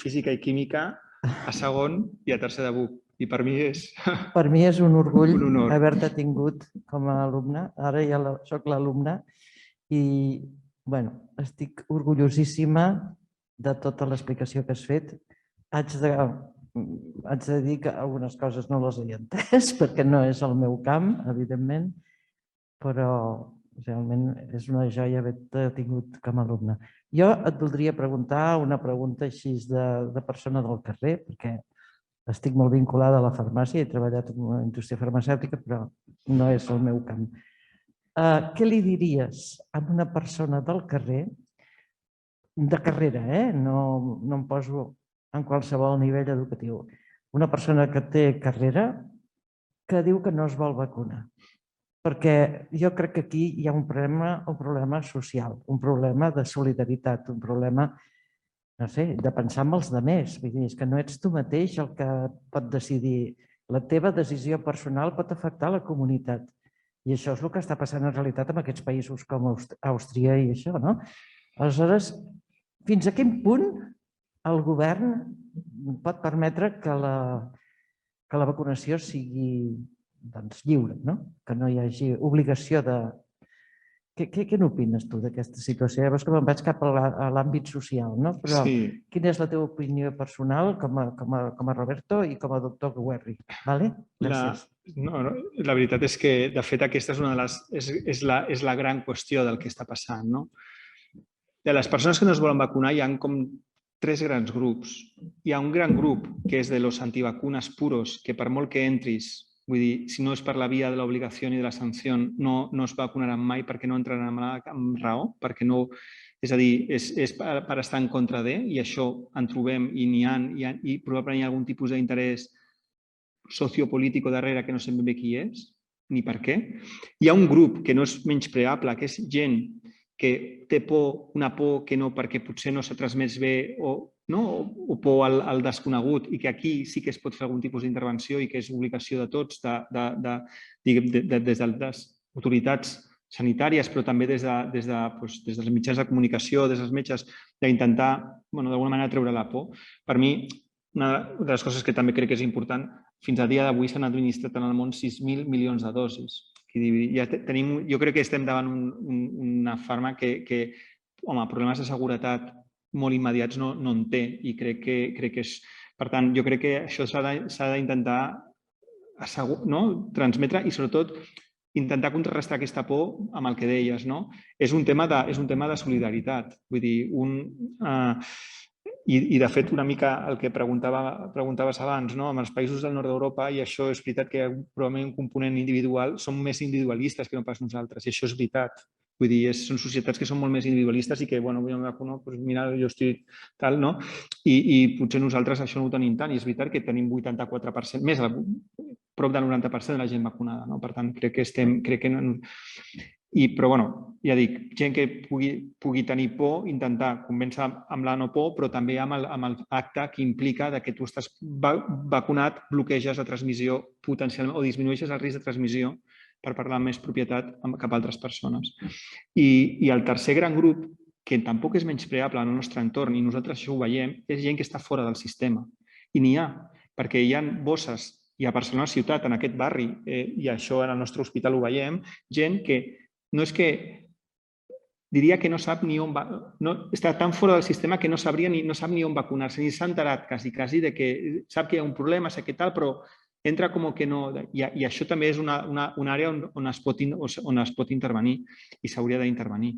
física i química a segon i a tercer de BUP. I per mi és... Per mi és un orgull un honor. haver-te tingut com a alumne. Ara ja soc l'alumne i estic orgullosíssima de tota l'explicació que has fet. Haig de dir que algunes coses no les he entès perquè no és el meu camp, evidentment, però realment és una joia haver-te tingut com a alumne. Jo et voldria preguntar una pregunta així de persona del carrer, perquè estic molt vinculada a la farmàcia, he treballat en la indústria farmacèutica, però no és el meu camp. Què li diries a una persona del carrer, de carrera, no em poso en qualsevol nivell educatiu, una persona que té carrera que diu que no es vol vacunar? Perquè jo crec que aquí hi ha un problema social, un problema de solidaritat, un problema, no sé, de pensar en els altres. Vull dir, és que no ets tu mateix el que pot decidir. La teva decisió personal pot afectar la comunitat. I això és el que està passant en realitat en aquests països com Àustria i això, no? Aleshores, fins a quin punt el govern pot permetre que la vacunació sigui lliure, que no hi hagi obligació de... Què n'opines tu d'aquesta situació? Llavors que me'n vaig cap a l'àmbit social, però quina és la teva opinió personal com a Roberto i com a doctor Guerri? Gràcies. La veritat és que, de fet, aquesta és la gran qüestió del que està passant. De les persones que no es volen vacunar hi ha com 3 grans grups. Hi ha un gran grup que és de los antivacunas puros, que per molt que entris, vull dir, si no és per la via de l'obligació i de la sanció, no es vacunaran mai perquè no entraran amb raó, perquè no... És a dir, és per estar en contra de, i això en trobem i n'hi ha, i probablement hi ha algun tipus d'interès sociopolític darrere que no sabem bé qui és, ni per què. Hi ha un grup que no és menyspreable, que és gent que té por, una por que no perquè potser no s'ha transmès bé o por al desconegut i que aquí sí que es pot fer algun tipus d'intervenció i que és obligació de tots, des de les autoritats sanitàries, però també des dels mitjans de comunicació, des dels metges, d'intentar, d'alguna manera, treure la por. Per mi, una de les coses que també crec que és important, fins a dia d'avui s'han administrat en el món 6.000 milions de dosis. Jo crec que estem davant una farma que, problemes de seguretat molt immediats no en té i crec que és... Per tant, jo crec que això s'ha d'intentar transmetre i, sobretot, intentar contrarrestar aquesta por amb el que deies. És un tema de solidaritat. Vull dir, i de fet, una mica el que preguntaves abans, amb els països del nord d'Europa, i això és veritat que probablement un component individual, són més individualistes que no pas nosaltres, i això és veritat. Vull dir, són societats que són molt més individualistes i que, jo me vacuno, mira, jo estic tal, no? I potser nosaltres això no ho tenim tant, i és veritat que tenim 84%, més, prop del 90% de la gent vacunada, no? Per tant, crec que però, ja dic, gent que pugui tenir por, intentar convèncer amb la no por, però també amb l'acte que implica que tu estàs vacunat, bloqueges la transmissió potencialment o disminueixes el risc de transmissió per parlar amb més propietat cap a altres persones. I el tercer gran grup, que tampoc és menyspreable en el nostre entorn, i nosaltres això ho veiem, és gent que està fora del sistema. I n'hi ha, perquè hi ha bosses, i a Barcelona ciutat, en aquest barri, i això en el nostre hospital ho veiem, gent que no és que diria que no sap ni on està tan fora del sistema que no sap ni on vacunar-se, ni s'ha enterat quasi de que sap que hi ha un problema, sé que tal, però entra com que no... I això també és una àrea on es pot intervenir i s'hauria d'intervenir.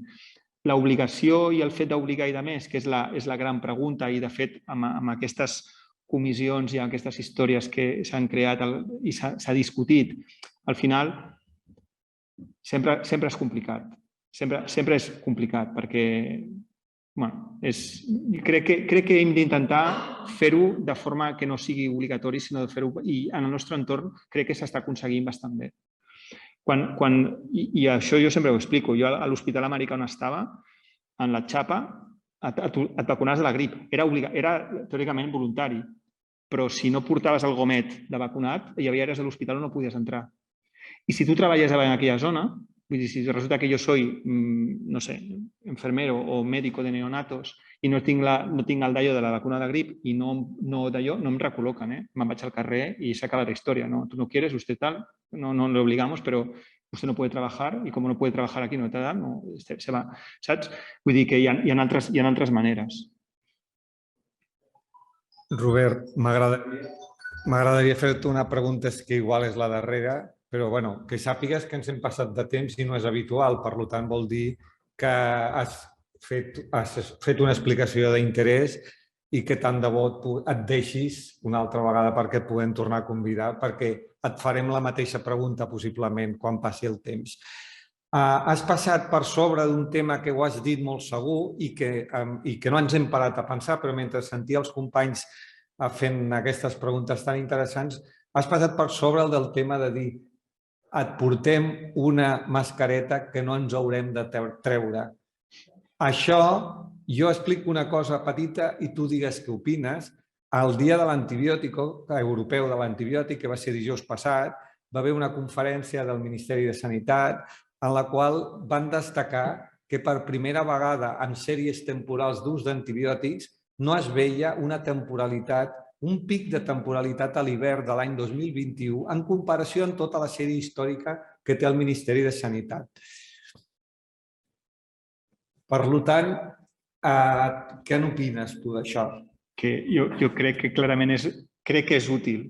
L'obligació i el fet d'obligar i de més, que és la gran pregunta, i de fet amb aquestes comissions, hi ha aquestes històries que s'han creat i s'ha discutit, al final sempre és complicat. Sempre és complicat perquè crec que hem d'intentar fer-ho de forma que no sigui obligatori, sinó de fer-ho, i en el nostre entorn crec que s'està aconseguint bastant bé. I això jo sempre ho explico. Jo a l'Hospital Americà on estava, en la xapa, et vacunaves de la grip. Era teòricament voluntari, però si no portaves el gomet de vacunat, hi havia àrees de l'hospital on no podies entrar. I si tu treballes en aquella zona, vull dir, si resulta que jo soy, no sé, enfermero o médico de neonatos i no tinc el d'allò de la vacuna de grip i no em recol·loquen, me'n vaig al carrer i s'acaba la història. Tú no quieres, usted tal, no le obligamos, pero usted no puede trabajar y como no puede trabajar aquí, no te da, se va, saps? Vull dir que hi ha altres maneres. Robert, m'agradaria fer-te una pregunta que igual és la darrera, però bueno, que sàpigues que ens hem passat de temps i no és habitual, per tant vol dir que has fet una explicació d'interès i que tant de bo et deixis una altra vegada perquè et puguem tornar a convidar, perquè et farem la mateixa pregunta possiblement quan passi el temps. Has passat per sobre d'un tema que ho has dit molt segur i que no ens hem parat a pensar, però mentre sentia els companys fent aquestes preguntes tan interessants, has passat per sobre del tema de dir et portem una mascareta que no ens haurem de treure. Això, jo explico una cosa petita i tu digues què opines. El dia de l'antibiòtic europeu de l'antibiòtic, que va ser dijous passat, va haver una conferència del Ministeri de Sanitat en la qual van destacar que per primera vegada en sèries temporals d'ús d'antibiòtics no es veia una temporalitat, un pic de temporalitat a l'hivern de l'any 2021 en comparació amb tota la sèrie històrica que té el Ministeri de Sanitat. Per tant, què n'opines tu d'això? Jo crec que clarament és útil.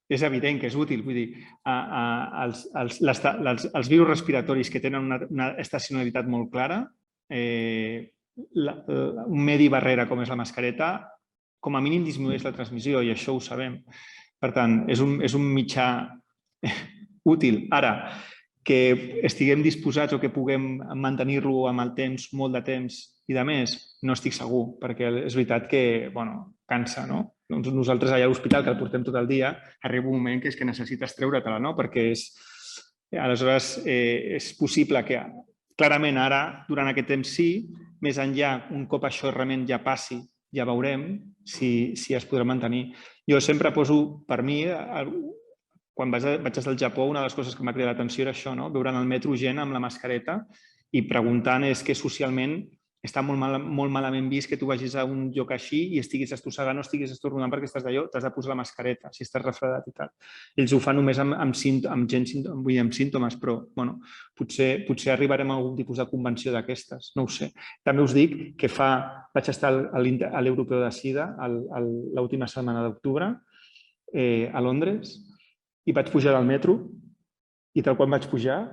És evident que és útil. Vull dir, els virus respiratoris que tenen una estacionalitat molt clara, un medi barrera com és la mascareta, com a mínim disminueix la transmissió i això ho sabem. Per tant, és un mitjà útil. Ara, que estiguem disposats o que puguem mantenir-lo amb el temps, molt de temps i de més, no estic segur, perquè és veritat que cansa, no? Nosaltres allà a l'hospital, que el portem tot el dia, arriba un moment que és que necessites treure-te-la, no? Perquè aleshores és possible que clarament ara, durant aquest temps sí, més enllà, un cop això realment ja passi, ja veurem si es podrà mantenir. Jo sempre poso, per mi, quan vaig estar al Japó, una de les coses que m'ha cridat l'atenció era això, veure en el metro gent amb la mascareta i preguntant és que socialment està molt malament vist que tu vagis a un lloc així i estiguis estossegant o estiguis estornudant perquè estàs d'allò, t'has de posar la mascareta, si estàs refredat i tal. Ells ho fan només amb símptomes, però potser arribarem a algun tipus de convenció d'aquestes, no ho sé. També us dic que vaig estar a l'Europeu de Sida l'última setmana d'octubre a Londres i vaig pujar al metro i tal quan vaig pujar,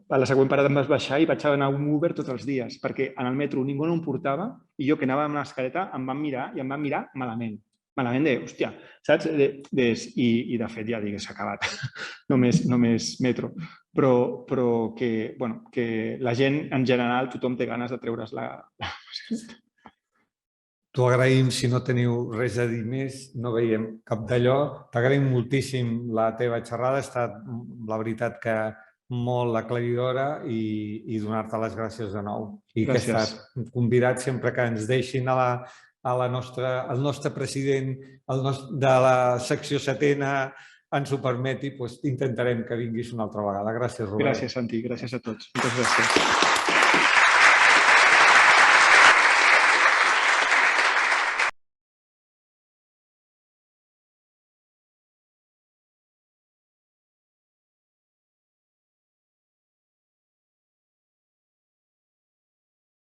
a la següent parada em vaig baixar i vaig anar a un Uber tots els dies, perquè en el metro ningú no em portava i jo que anava amb la mascareta em van mirar i em van mirar malament. Malament de, hòstia, saps? I de fet ja dic, s'ha acabat, només metro. Però que la gent en general, tothom té ganes de treure's la mascareta. T'ho agraïm, si no teniu res a dir més, no veiem cap d'allò. T'agraïm moltíssim la teva xerrada, ha estat, la veritat, que molt aclaridora i donar-te les gràcies de nou. I que estàs convidat sempre que ens deixin el nostre president de la secció setena ens ho permeti, intentarem que vinguis una altra vegada. Gràcies, Robert. Gràcies, Santi. Gràcies a tots. Moltes gràcies.